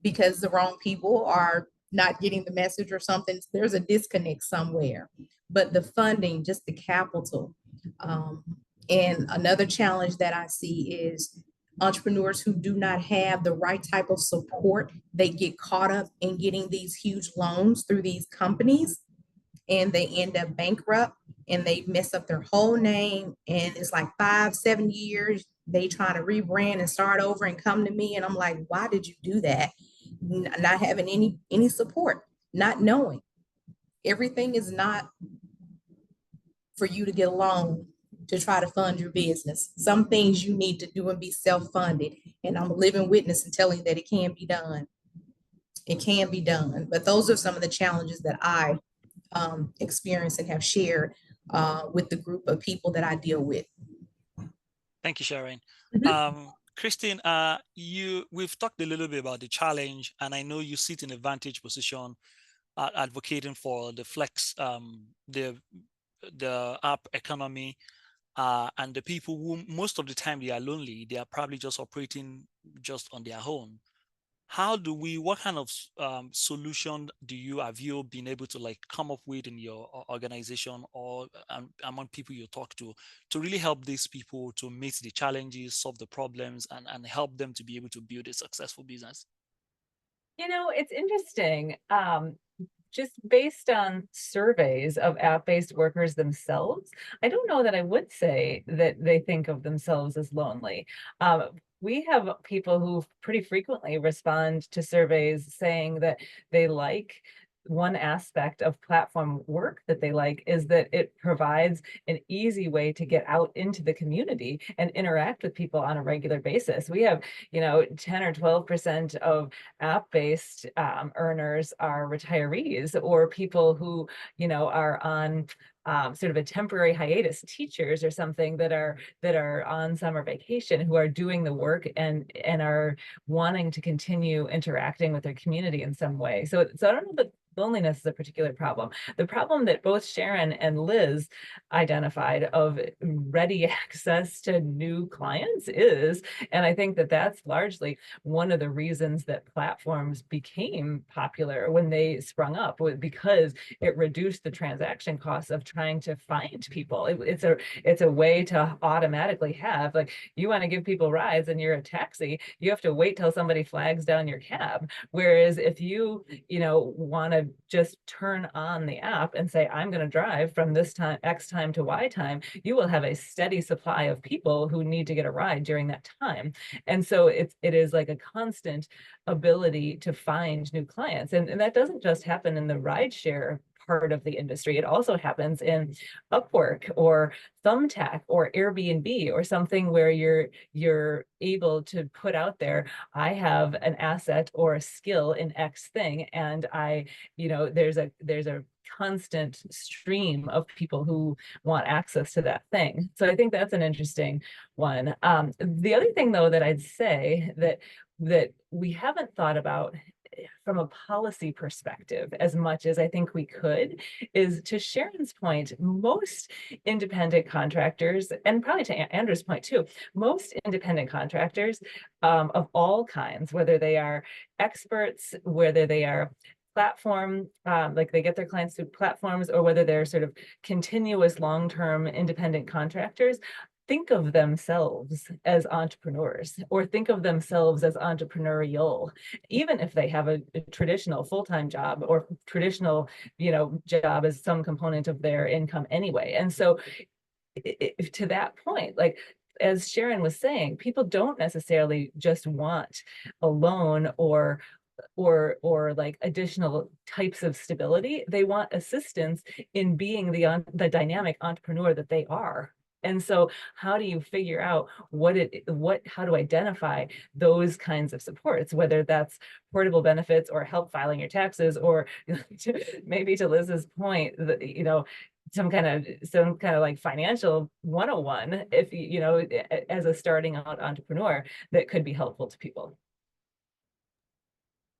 because the wrong people are not getting the message or something. There's a disconnect somewhere. But the funding, just the capital. And another challenge that I see is entrepreneurs who do not have the right type of support, they get caught up in getting these huge loans through these companies and they end up bankrupt and they mess up their whole name. And it's like 5, 7 years. They try to rebrand and start over and come to me. And I'm like, why did you do that? Not having any support, not knowing. Everything is not for you to get a loan to try to fund your business. Some things you need to do and be self-funded. And I'm a living witness and telling you that it can be done. It can be done. But those are some of the challenges that I experience and have shared with the group of people that I deal with. Thank you, Sharon. Mhm. Christine, we've talked a little bit about the challenge, and I know you sit in a vantage position advocating for the flex, the app economy, and the people who most of the time they are lonely, they are probably just operating just on their own. What kind of solution have you been able to like come up with in your organization or among people you talk to really help these people to meet the challenges, solve the problems, and help them to be able to build a successful business? You know, it's interesting. Just based on surveys of app-based workers themselves, I don't know that I would say that they think of themselves as lonely. We have people who pretty frequently respond to surveys saying that they like one aspect of platform work that they like is that it provides an easy way to get out into the community and interact with people on a regular basis. We have, 10 or 12% of app-based earners are retirees or people who, are on sort of a temporary hiatus, teachers or something that are on summer vacation, who are doing the work and are wanting to continue interacting with their community in some way. So I don't know that loneliness is a particular problem. The problem that both Sharon and Liz identified of ready access to new clients is, and I think that that's largely one of the reasons that platforms became popular when they sprung up, because it reduced the transaction costs of trying to find people. It's a way to automatically have, like, you want to give people rides and you're a taxi, you have to wait till somebody flags down your cab. Whereas if you want to just turn on the app and say, I'm going to drive from this time, X time to Y time, you will have a steady supply of people who need to get a ride during that time. And so it is like a constant ability to find new clients. And that doesn't just happen in the rideshare part of the industry. It also happens in Upwork or Thumbtack or Airbnb or something where you're able to put out there, I have an asset or a skill in X thing, and there's a constant stream of people who want access to that thing. So I think that's an interesting one. The other thing, though, that I'd say that we haven't thought about from a policy perspective as much as I think we could is, to Sharon's point, most independent contractors, and probably to Andrew's point too, most independent contractors of all kinds, whether they are experts, whether they are platform, like they get their clients through platforms, or whether they're sort of continuous long-term independent contractors, think of themselves as entrepreneurs or think of themselves as entrepreneurial, even if they have a traditional full-time job or traditional, job as some component of their income anyway. And so to that point, like, as Sharon was saying, people don't necessarily just want a loan or like additional types of stability. They want assistance in being the dynamic entrepreneur that they are. And so how do you figure out how to identify those kinds of supports, whether that's portable benefits or help filing your taxes, or maybe to Liz's point, some kind of like financial 101, if as a starting out entrepreneur, that could be helpful to people.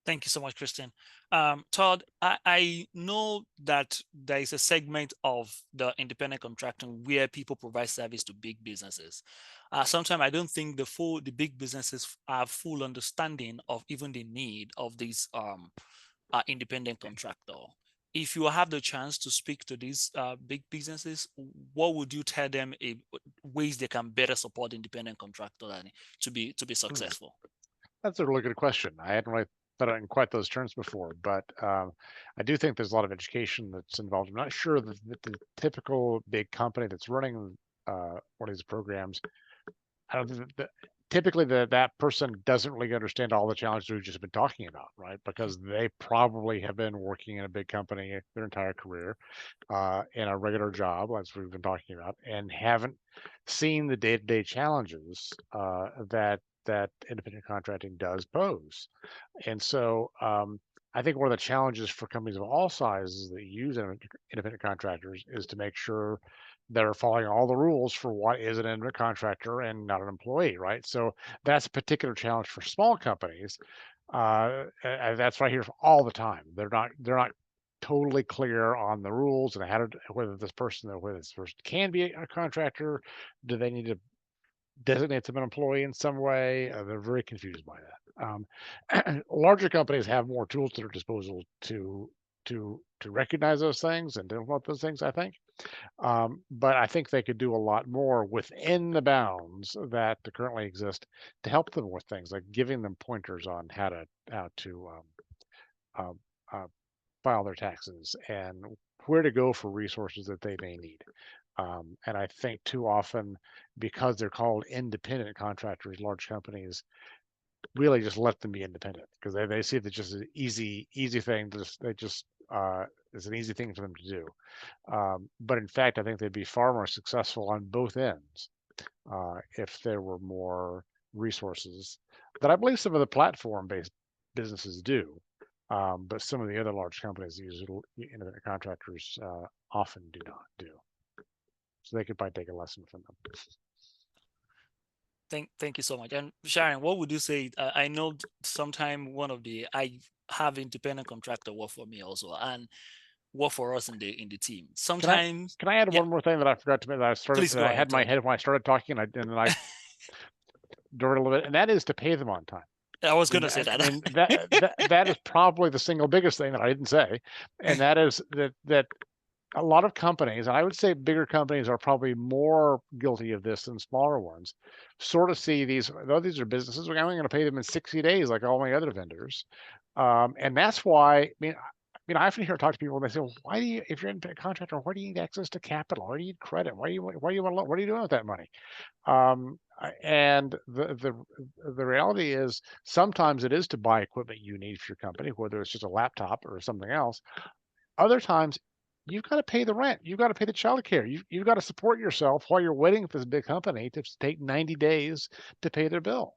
Thank you so much, Christine. Todd, I know that there is a segment of the independent contracting where people provide service to big businesses. Sometimes I don't think the big businesses have full understanding of even the need of these independent contractor. if you have the chance to speak to these big businesses, what would you tell them ways they can better support independent contractors to be successful? That's a really good question. I hadn't really thought it in quite those terms before, but I do think there's a lot of education that's involved. I'm not sure that the typical big company that's running one of these programs, I don't think that typically that person doesn't really understand all the challenges we've just been talking about, right? Because they probably have been working in a big company their entire career in a regular job, as we've been talking about, and haven't seen the day-to-day challenges that independent contracting does pose. And so I think one of the challenges for companies of all sizes that use independent contractors is to make sure they're following all the rules for what is an independent contractor and not an employee, right? So that's a particular challenge for small companies. And that's what I hear all the time. They're not totally clear on the rules and whether this person can be a contractor. Do they need to designate them an employee in some way? They're very confused by that. Larger companies have more tools at their disposal to recognize those things and develop those things, I think. But I think they could do a lot more within the bounds that currently exist to help them with things like giving them pointers on how to file their taxes and where to go for resources that they may need. And I think too often, because they're called independent contractors, large companies really just let them be independent because they see it just an easy thing. It's an easy thing for them to do. But in fact, I think they'd be far more successful on both ends if there were more resources that I believe some of the platform-based businesses do. But some of the other large companies that use independent contractors often do not do. So they could probably take a lesson from them. Thank you so much. And Sharon, what would you say? I know sometime I have independent contractor work for me also and work for us in the team. Sometimes can I add one more thing that I forgot to mention that I had in my head when I started talking and then I did a little bit, and that is to pay them on time. I was going to say that. I mean, that is probably the single biggest thing that I didn't say, and that is that a lot of companies, and I would say bigger companies are probably more guilty of this than smaller ones, sort of see these are businesses, I'm only going to pay them in 60 days like all my other vendors. And that's why, I mean, I often hear talk to people and they say, well, why do you, if you're an independent contractor, why do you need access to capital? Why do you need credit? Why do you want a loan? What are you doing with that money? And the reality is sometimes it is to buy equipment you need for your company, whether it's just a laptop or something else. Other times you've got to pay the rent. You've got to pay the child care. You've got to support yourself while you're waiting for this big company to take 90 days to pay their bill.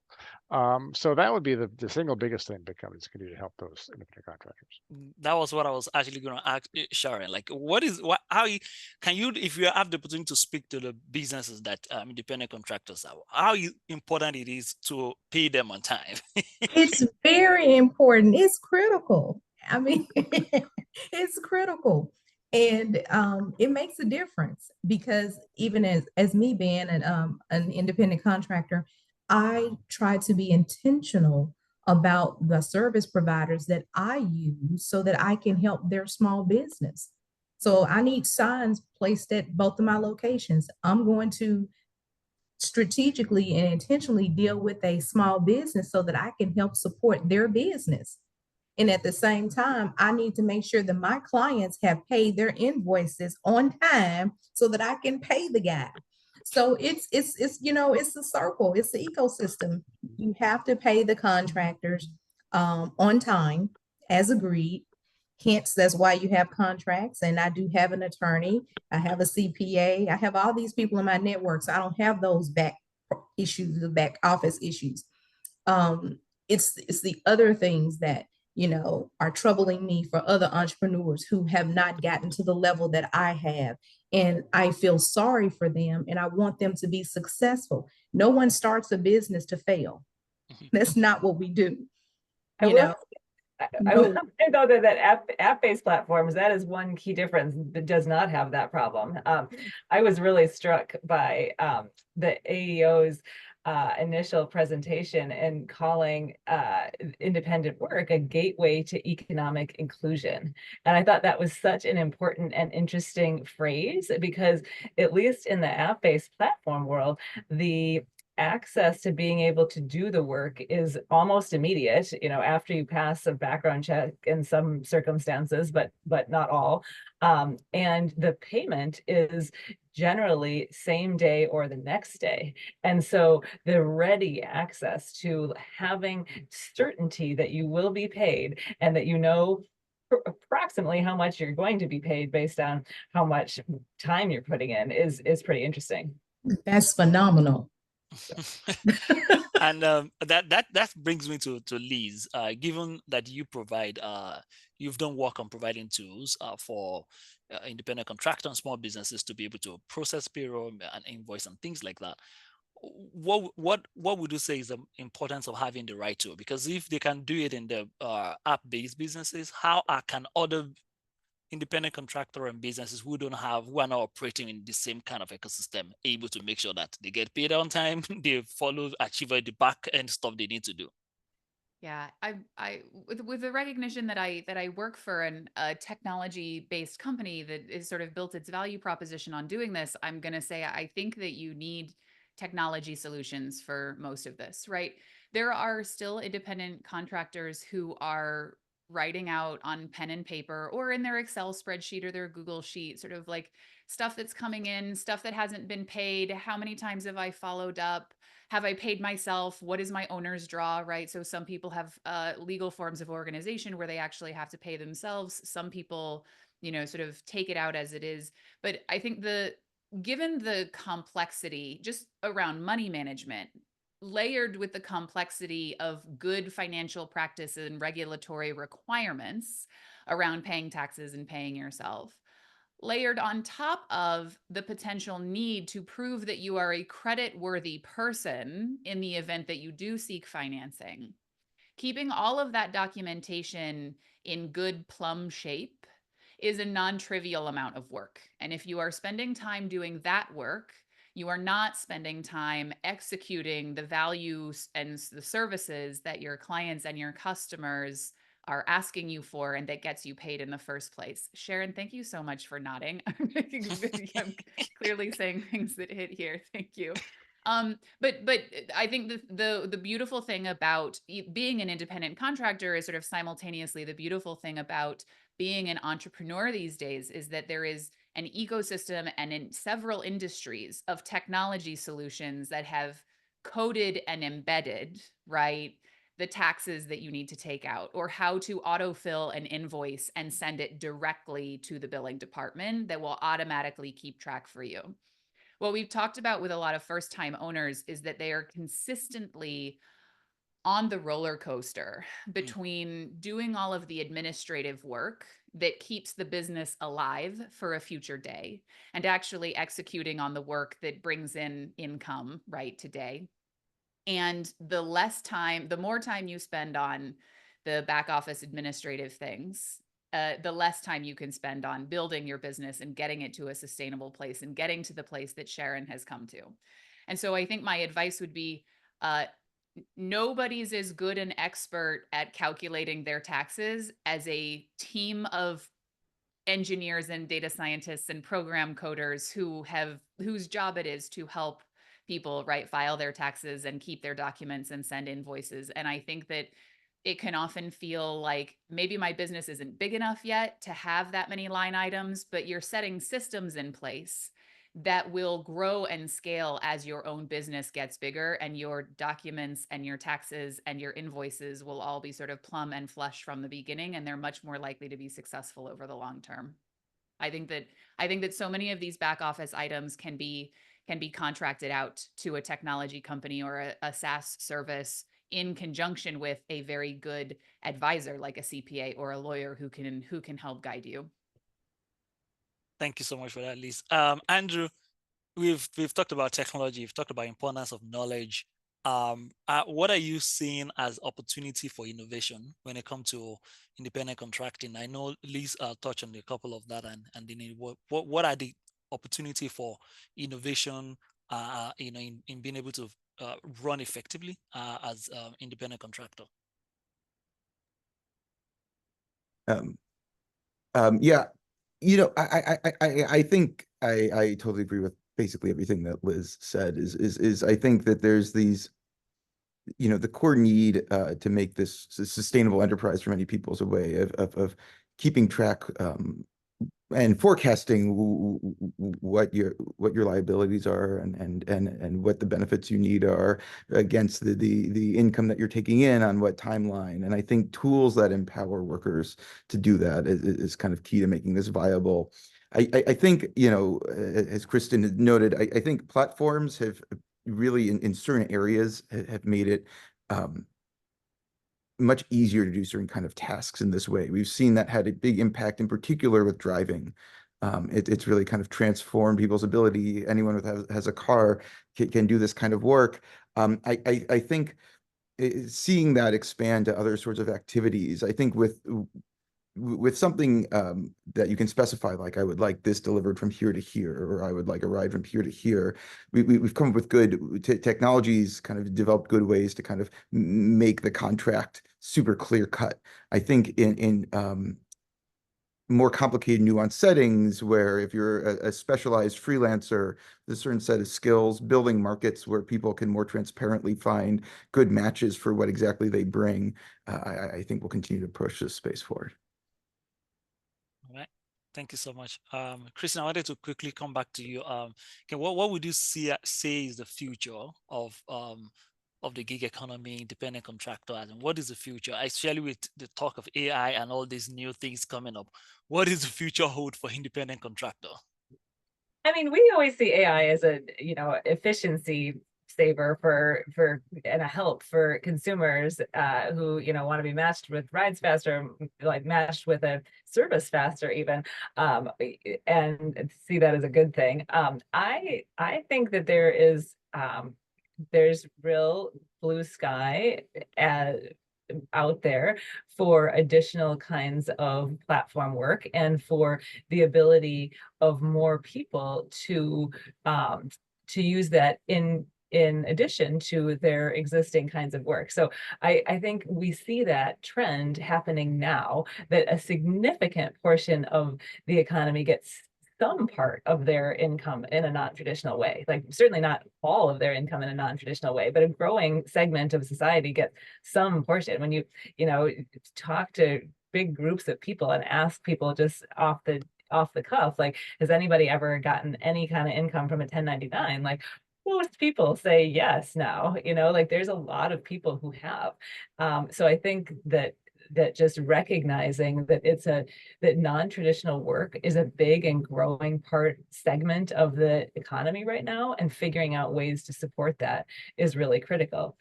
So that would be the single biggest thing big companies can do to help those independent contractors. That was what I was actually going to ask Sharon. Like, can you, if you have the opportunity to speak to the businesses that independent contractors are, how important it is to pay them on time? It's very important. It's critical. I mean, it's critical. And it makes a difference because even as me being an independent contractor, I try to be intentional about the service providers that I use so that I can help their small business. So I need signs placed at both of my locations. I'm going to strategically and intentionally deal with a small business so that I can help support their business. And at the same time, I need to make sure that my clients have paid their invoices on time so that I can pay the guy. So it's a circle, it's the ecosystem. You have to pay the contractors on time as agreed. Hence, that's why you have contracts. And I do have an attorney. I have a CPA. I have all these people in my network. So I don't have those back issues, the back office issues. It's the other things that are troubling me for other entrepreneurs who have not gotten to the level that I have. And I feel sorry for them and I want them to be successful. No one starts a business to fail. That's not what we do. I will say though that app-based platforms, that is one key difference that does not have that problem. I was really struck by the AEO's initial presentation and calling independent work a gateway to economic inclusion. And I thought that was such an important and interesting phrase, because at least in the app-based platform world, the access to being able to do the work is almost immediate, after you pass a background check in some circumstances, but not all. And the payment is generally same day or the next day. And so the ready access to having certainty that you will be paid and that approximately how much you're going to be paid based on how much time you're putting in is pretty interesting. That's phenomenal. And that brings me to Liz. Given that you provide, you've done work on providing tools for independent contractors and small businesses to be able to process payroll and invoice and things like that. What would you say is the importance of having the right tool? Because if they can do it in the app-based businesses, how can other independent contractor and businesses who are not operating in the same kind of ecosystem able to make sure that they get paid on time, they achieve the back end stuff they need to do? Yeah, I with the recognition that I work for a technology-based company that is sort of built its value proposition on doing this, I'm going to say I think that you need technology solutions for most of this, right? There are still independent contractors who are writing out on pen and paper or in their Excel spreadsheet or their Google sheet, sort of like stuff that's coming in, stuff that hasn't been paid. How many times have I followed up? Have I paid myself? What is my owner's draw, right? So some people have legal forms of organization where they actually have to pay themselves. Some people, sort of take it out as it is. But I think given the complexity just around money management, layered with the complexity of good financial practice and regulatory requirements around paying taxes and paying yourself, layered on top of the potential need to prove that you are a credit-worthy person in the event that you do seek financing. Keeping all of that documentation in good plum shape is a non-trivial amount of work. And if you are spending time doing that work, you are not spending time executing the values and the services that your clients and your customers are asking you for and that gets you paid in the first place. Sharon, thank you so much for nodding. I'm clearly saying things that hit here. Thank you. But I think the beautiful thing about being an independent contractor is sort of simultaneously the beautiful thing about being an entrepreneur these days is that there is an ecosystem and in several industries of technology solutions that have coded and embedded, right, the taxes that you need to take out, or how to autofill an invoice and send it directly to the billing department that will automatically keep track for you. What we've talked about with a lot of first-time owners is that they are consistently on the roller coaster between doing all of the administrative work that keeps the business alive for a future day and actually executing on the work that brings in income right today. And the more time you spend on the back office administrative things, the less time you can spend on building your business and getting it to a sustainable place and getting to the place that Sharon has come to. And so I think my advice would be, nobody's as good an expert at calculating their taxes as a team of engineers and data scientists and program coders whose job it is to help people file their taxes and keep their documents and send invoices. And I think that it can often feel like maybe my business isn't big enough yet to have that many line items, but you're setting systems in place that will grow and scale as your own business gets bigger, and your documents and your taxes and your invoices will all be sort of plumb and flush from the beginning, and they're much more likely to be successful over the long term. I think that so many of these back office items can be contracted out to a technology company or a SaaS service in conjunction with a very good advisor like a CPA or a lawyer who can help guide you. Thank you so much for that, Liz. Andrew, we've talked about technology. We've talked about importance of knowledge. What are you seeing as opportunity for innovation when it comes to independent contracting? I know Liz touched on a couple of that, and then what are the opportunity for innovation? In being able to run effectively as independent contractor? Yeah, I think I totally agree with basically everything that Liz said. Is I think that there's these, the core need to make this a sustainable enterprise for many people is a way of keeping track and forecasting what your liabilities are and what the benefits you need are against the income that you're taking in on what timeline. And I think tools that empower workers to do that is kind of key to making this viable. I think, as Kristen had noted, I think platforms have really in certain areas have made it much easier to do certain kind of tasks in this way. We've seen that had a big impact, in particular with driving. It's really kind of transformed people's ability. Anyone who has a car can do this kind of work. I think seeing that expand to other sorts of activities, I think with something that you can specify, like I would like this delivered from here to here, or I would like a ride from here to here. We've come up with good technologies, kind of developed good ways to kind of make the contract super clear cut. I think in more complicated, nuanced settings where if you're a specialized freelancer, there's a certain set of skills, building markets where people can more transparently find good matches for what exactly they bring, I think will continue to push this space forward. All right. Thank you so much. Kristen, I wanted to quickly come back to you. Okay, what would you say is the future of the gig economy, independent contractor, and what is the future, especially with the talk of AI and all these new things coming up? What is the future hold for independent contractor? I mean, we always see AI as a, efficiency saver for and a help for consumers who want to be matched with rides faster, like matched with a service faster even, and see that as a good thing. I think that there's real blue sky out there for additional kinds of platform work and for the ability of more people to use that in addition to their existing kinds of work. So I think we see that trend happening now, that a significant portion of the economy gets some part of their income in a non-traditional way, like certainly not all of their income in a non-traditional way, but a growing segment of society gets some portion. When you talk to big groups of people and ask people just off the cuff, like, has anybody ever gotten any kind of income from a 1099? Like, most people say yes now, like there's a lot of people who have. So I think that just recognizing that that non-traditional work is a big and growing segment of the economy right now, and figuring out ways to support that is really critical.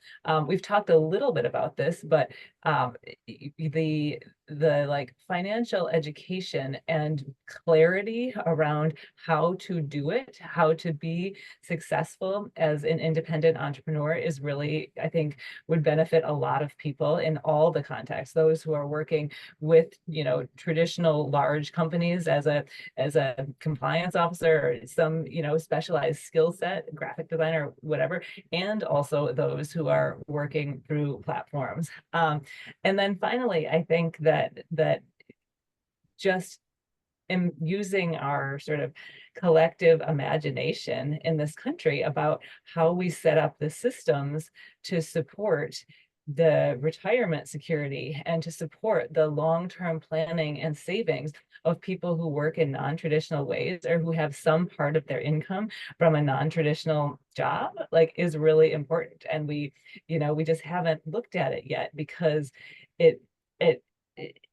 We've talked a little bit about this, but the like financial education and clarity around how to do it, how to be successful as an independent entrepreneur is really, I think, would benefit a lot of people in all the contexts. Those who are working with, traditional large companies as a compliance officer or some, specialized skill set, graphic designer, whatever, and also those who are working through platforms. And then finally, I think that just in using our sort of collective imagination in this country about how we set up the systems to support the retirement security and to support the long-term planning and savings of people who work in non-traditional ways or who have some part of their income from a non-traditional job, like, is really important. And we just haven't looked at it yet because it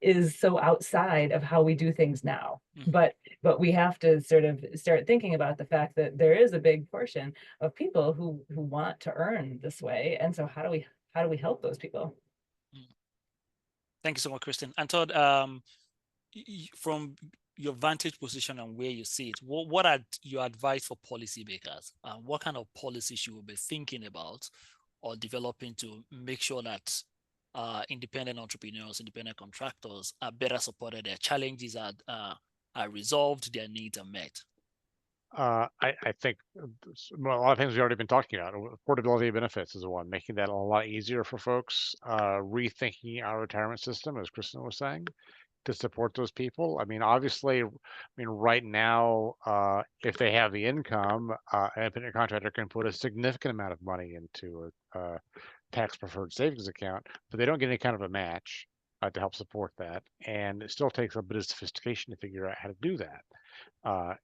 is so outside of how we do things now. But we have to sort of start thinking about the fact that there is a big portion of people who want to earn this way. And so how do we help those people? Thank you so much, Kristen. And Todd, from your vantage position and where you see it, what are your advice for policymakers? What kind of policies you will be thinking about or developing to make sure that independent entrepreneurs, independent contractors are better supported, their challenges are resolved, their needs are met? I think well, a lot of things we've already been talking about. Portability of benefits is one, making that a lot easier for folks. Rethinking our retirement system, as Kristen was saying, to support those people. I mean, obviously, right now, if they have the income, an independent contractor can put a significant amount of money into a tax preferred savings account, but they don't get any kind of a match to help support that. And it still takes a bit of sophistication to figure out how to do that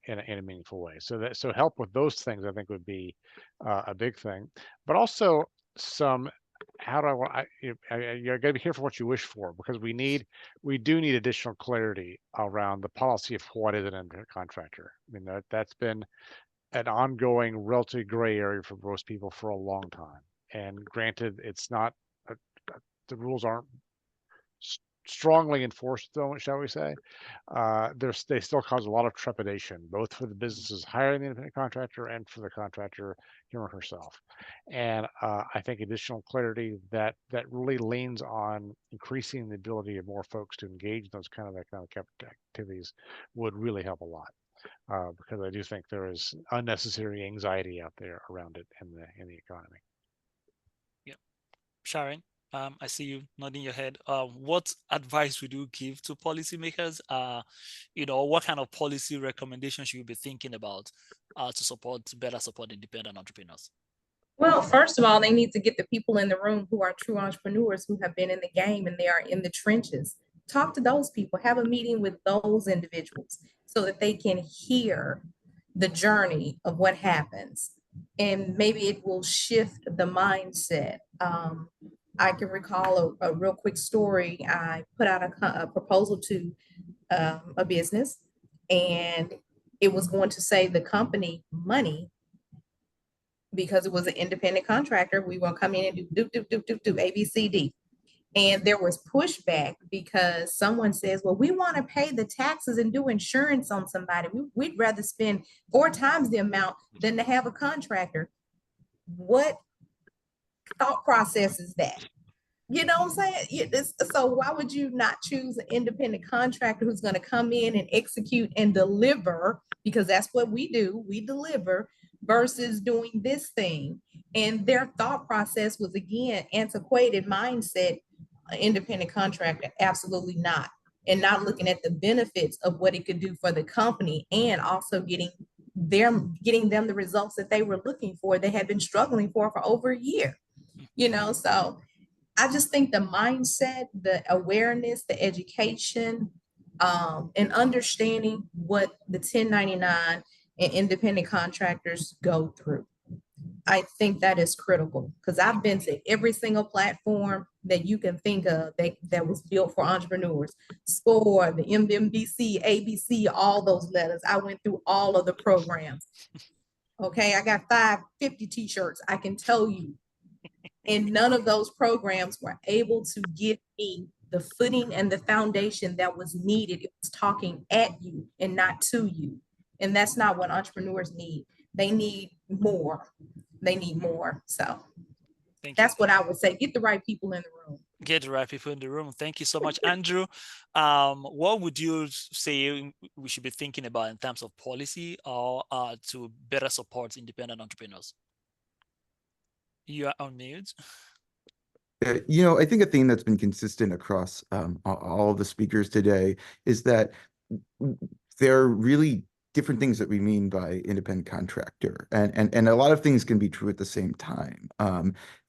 in a meaningful way. So help with those things, I think, would be a big thing. But also some, how do I want? You got to be careful what you wish for, because we do need additional clarity around the policy of what is an independent contractor. I mean, that's been an ongoing, relatively gray area for most people for a long time. And granted, it's not the rules aren't strongly enforced, though, shall we say. They still cause a lot of trepidation, both for the businesses hiring the independent contractor and for the contractor him or herself. And I think additional clarity that really leans on increasing the ability of more folks to engage in those kind of economic activities would really help a lot. Because I do think there is unnecessary anxiety out there around it in the economy. Yeah, Sharon, I see you nodding your head. What advice would you give to policymakers? What kind of policy recommendations should you be thinking about to better support independent entrepreneurs? Well, first of all, they need to get the people in the room who are true entrepreneurs, who have been in the game and they are in the trenches. Talk to those people, have a meeting with those individuals so that they can hear the journey of what happens. And maybe it will shift the mindset. I can recall a real quick story. I put out a proposal to a business, and it was going to save the company money because it was an independent contractor. We were come in and do A, B, C, D. And there was pushback because someone says, well, we want to pay the taxes and do insurance on somebody. We'd rather spend 4 times the amount than to have a contractor. What thought process is that? You know what I'm saying? So why would you not choose an independent contractor who's going to come in and execute and deliver? Because that's what we do. We deliver versus doing this thing. And their thought process was, again, antiquated mindset. Independent contractor, absolutely not. And not looking at the benefits of what it could do for the company, and also getting them the results that they were looking for, they had been struggling for over a year. So I just think the mindset, the awareness, the education, and understanding what the 1099 and independent contractors go through. I think that is critical, because I've been to every single platform that you can think of that was built for entrepreneurs. SCORE, the MMBC, ABC, all those letters. I went through all of the programs. Okay, I got 550 t-shirts, I can tell you. And none of those programs were able to give me the footing and the foundation that was needed. It was talking at you and not to you. And that's not what entrepreneurs need. They need more. So that's what I would say. Get the right people in the room. Get the right people in the room. Thank you so much, Andrew. What would you say we should be thinking about in terms of policy or to better support independent entrepreneurs? You are on mute. I think a theme that's been consistent across all of the speakers today is that there are really different things that we mean by independent contractor, and a lot of things can be true at the same time.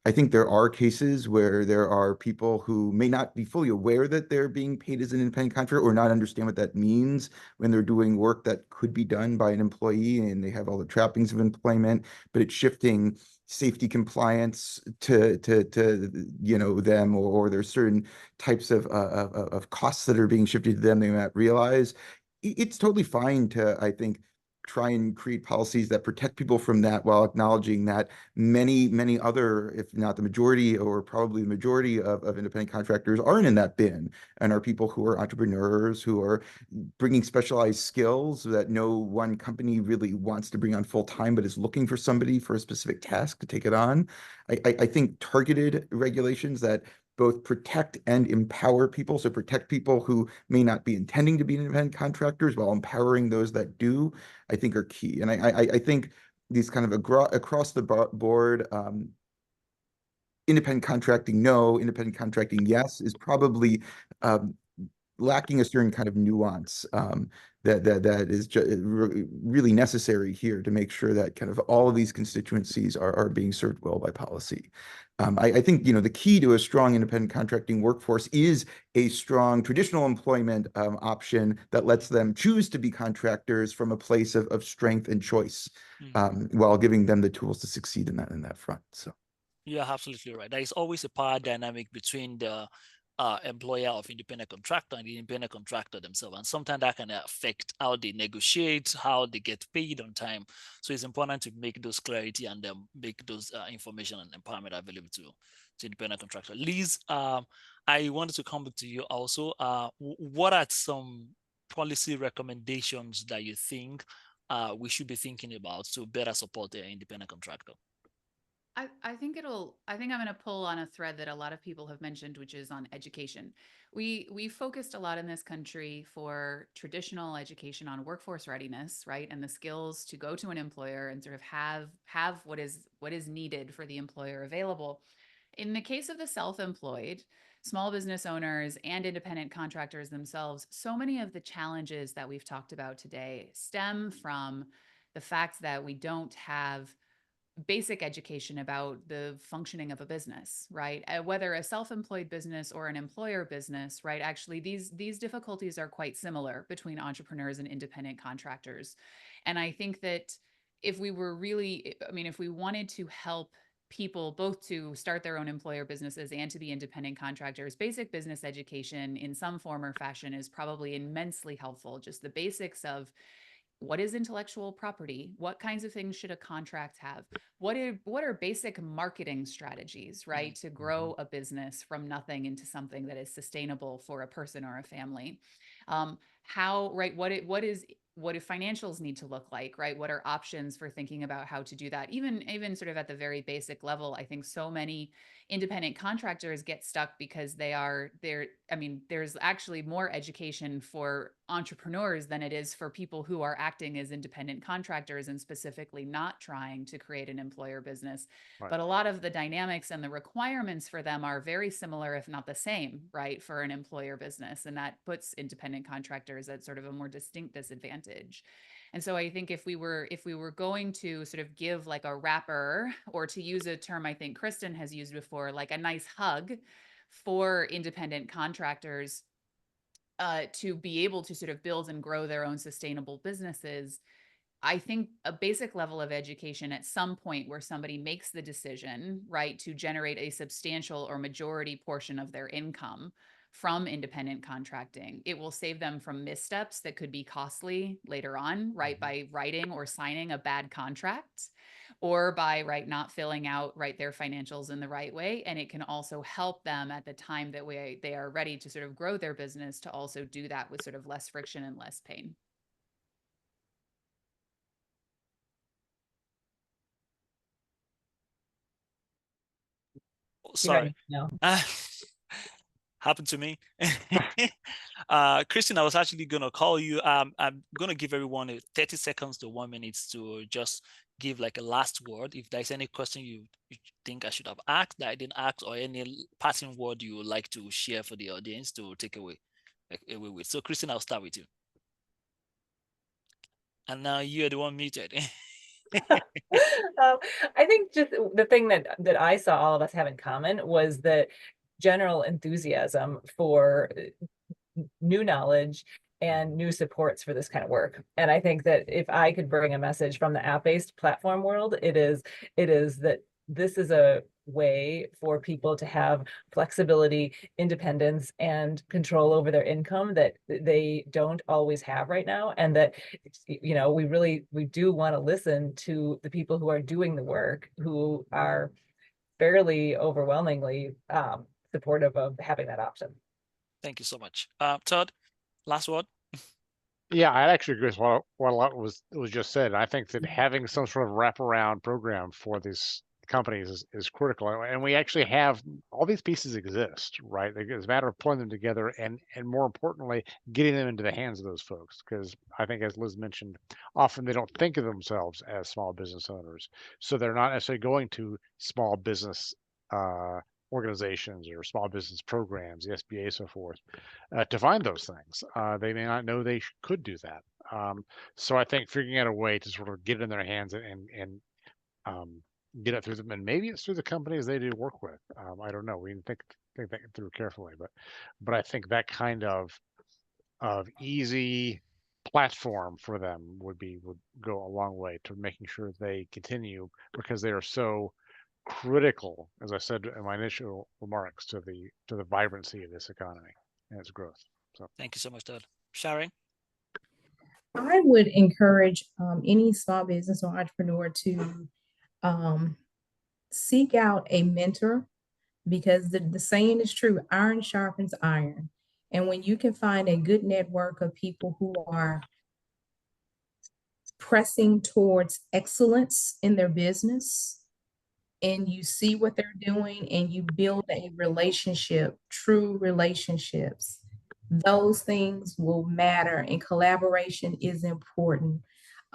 I think there are cases where there are people who may not be fully aware that they're being paid as an independent contractor, or not understand what that means when they're doing work that could be done by an employee and they have all the trappings of employment, but it's shifting safety compliance to them, or there's certain types of costs that are being shifted to them they may not realize. It's totally fine to, I think, try and create policies that protect people from that, while acknowledging that many other, if not the majority, or probably the majority of independent contractors aren't in that bin, and are people who are entrepreneurs, who are bringing specialized skills that no one company really wants to bring on full time, but is looking for somebody for a specific task to take it on. I think targeted regulations that both protect and empower people. So protect people who may not be intending to be independent contractors while empowering those that do, I think are key. And I think these kind of across the board, independent contracting, no, independent contracting, yes, is probably lacking a certain kind of nuance that is really necessary here to make sure that kind of all of these constituencies are being served well by policy. I think, the key to a strong independent contracting workforce is a strong traditional employment option that lets them choose to be contractors from a place of strength and choice, while giving them the tools to succeed in that front. So. You're absolutely right. There is always a power dynamic between the employer of independent contractor and the independent contractor themselves. And sometimes that can affect how they negotiate, how they get paid on time. So it's important to make those clarity and make those information and empowerment available to independent contractor. Liz, I wanted to come back to you also. What are some policy recommendations that you think we should be thinking about to better support the independent contractor? I think I'm going to pull on a thread that a lot of people have mentioned, which is on education. We focused a lot in this country for traditional education on workforce readiness, right? And the skills to go to an employer and sort of have what is needed for the employer available. In the case of the self-employed, small business owners and independent contractors themselves, so many of the challenges that we've talked about today stem from the fact that we don't have basic education about the functioning of a business, right? Whether a self-employed business or an employer business, right? Actually, these difficulties are quite similar between entrepreneurs and independent contractors. And I think that if we were really, if we wanted to help people both to start their own employer businesses and to be independent contractors, basic business education in some form or fashion is probably immensely helpful. Just the basics of what is intellectual property? What kinds of things should a contract have? What are basic marketing strategies, right? To grow a business from nothing into something that is sustainable for a person or a family. What do financials need to look like, right? What are options for thinking about how to do that? Even sort of at the very basic level, I think so many independent contractors get stuck because there's actually more education for entrepreneurs than it is for people who are acting as independent contractors and specifically not trying to create an employer business. Right. But a lot of the dynamics and the requirements for them are very similar, if not the same, right, for an employer business. And that puts independent contractors at sort of a more distinct disadvantage. And so I think if we were going to sort of give like a wrapper, or to use a term I think Kristen has used before, like a nice hug for independent contractors to be able to sort of build and grow their own sustainable businesses, I think a basic level of education at some point where somebody makes the decision, right, to generate a substantial or majority portion of their income from independent contracting, it will save them from missteps that could be costly later on, right, by writing or signing a bad contract, or by, right, not filling out, right, their financials in the right way. And it can also help them at the time that they are ready to sort of grow their business to also do that with sort of less friction and less pain. Sorry. No. Happened to me. Kristen, I was actually going to call you. I'm going to give everyone 30 seconds to 1 minute to just give like a last word. If there's any question you think I should have asked that I didn't ask, or any passing word you would like to share for the audience to take away with. So Kristen, I'll start with you. And now you're the one muted. I think just the thing that I saw all of us have in common was that general enthusiasm for new knowledge and new supports for this kind of work. And I think that if I could bring a message from the app-based platform world, it is that this is a way for people to have flexibility, independence, and control over their income that they don't always have right now. And that, we do want to listen to the people who are doing the work, who are fairly overwhelmingly supportive of having that option. Thank you so much. Todd, last word. Yeah, I actually agree with what a lot was just said. I think that having some sort of wraparound program for these companies is critical. And we actually have all these pieces exist, right? It's a matter of pulling them together and more importantly, getting them into the hands of those folks. Because I think, as Liz mentioned, often they don't think of themselves as small business owners. So they're not necessarily going to small business organizations or small business programs, the SBA, so forth, to find those things. They may not know they could do that. So I think figuring out a way to sort of get it in their hands and get it through them, and maybe it's through the companies they do work with. I don't know. We can think that through carefully, but I think that kind of easy platform for them would go a long way to making sure they continue, because they are so critical, as I said in my initial remarks, to the vibrancy of this economy and its growth. So Thank you so much, Todd. Sharon? I would encourage any small business or entrepreneur to seek out a mentor, because the saying is true, iron sharpens iron. And when you can find a good network of people who are pressing towards excellence in their business, and you see what they're doing and you build a relationship, true relationships, those things will matter, and collaboration is important.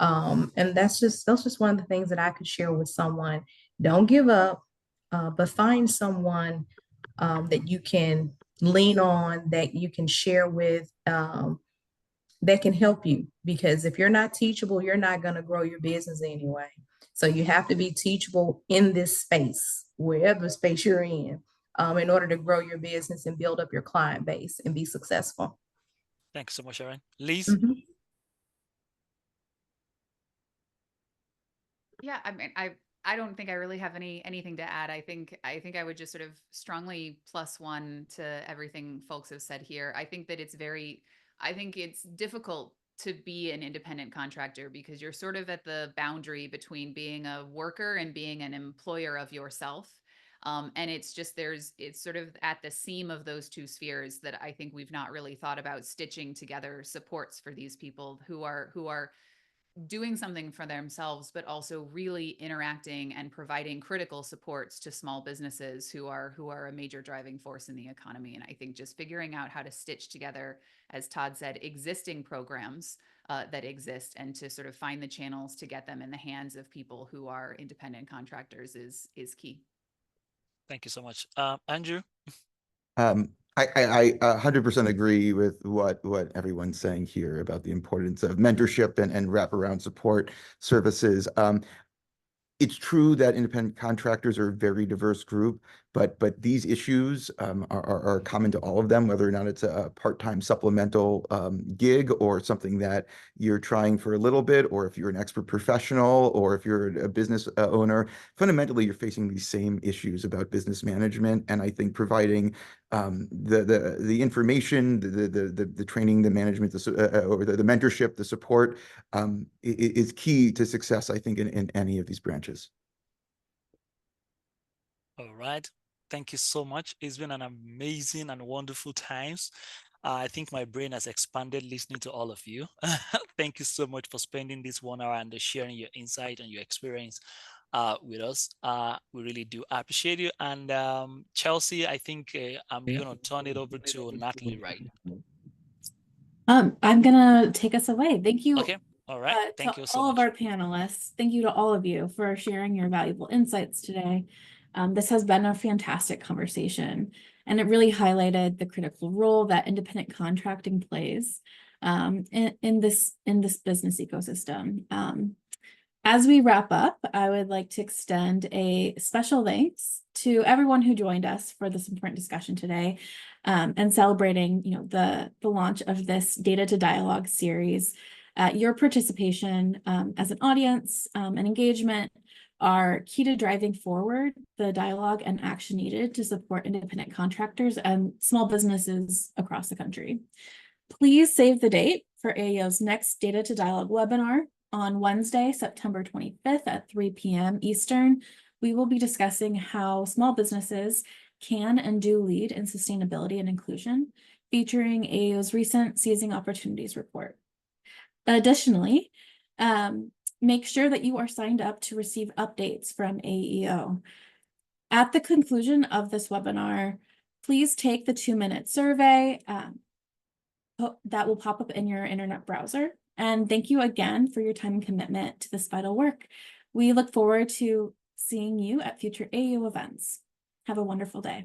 And that's just one of the things that I could share with someone. Don't give up, but find someone that you can lean on, that you can share with, that can help you. Because if you're not teachable, you're not going to grow your business anyway. So you have to be teachable in this space, wherever space you're in order to grow your business and build up your client base and be successful. Thanks so much, Sharon. Liz? Mm-hmm. Yeah, I mean, I don't think I really have anything to add. I think I would just sort of strongly +1 to everything folks have said here. I think it's difficult to be an independent contractor, because you're sort of at the boundary between being a worker and being an employer of yourself. And it's sort of at the seam of those two spheres that I think we've not really thought about stitching together supports for these people who are doing something for themselves, but also really interacting and providing critical supports to small businesses who are a major driving force in the economy. And I think just figuring out how to stitch together, as Todd said, existing programs that exist, and to sort of find the channels to get them in the hands of people who are independent contractors is key. Thank you so much. Andrew? I 100% agree with what everyone's saying here about the importance of mentorship and wraparound support services. It's true that independent contractors are a very diverse group, but these issues are common to all of them, whether or not it's a part-time supplemental gig, or something that you're trying for a little bit, or if you're an expert professional, or if you're a business owner. Fundamentally, you're facing these same issues about business management, and I think providing the information, the training, the management, or the mentorship, the support is key to success, I think, in any of these branches. All right. Thank you so much. It's been an amazing and wonderful times. I think my brain has expanded listening to all of you. Thank you so much for spending this 1 hour and sharing your insight and your experience with us. We really do appreciate you. And Chelsea, I think I'm going to turn it over to Natalie, right? I'm gonna take us away. Thank you. Okay. All right. Thank you so all much. of our panelists. Thank you to all of you for sharing your valuable insights today. This has been a fantastic conversation, and it really highlighted the critical role that independent contracting plays in this business ecosystem. As we wrap up, I would like to extend a special thanks to everyone who joined us for this important discussion today, and celebrating, the launch of this Data to Dialogue series. Your participation as an audience and engagement are key to driving forward the dialogue and action needed to support independent contractors and small businesses across the country. Please save the date for AEO's next Data to Dialogue webinar on Wednesday, September 25th at 3 p.m. Eastern. We will be discussing how small businesses can and do lead in sustainability and inclusion, featuring AEO's recent Seizing Opportunities report. Additionally, make sure that you are signed up to receive updates from AEO. At the conclusion of this webinar, please take the 2-minute survey that will pop up in your internet browser. And thank you again for your time and commitment to this vital work. We look forward to seeing you at future AEO events. Have a wonderful day.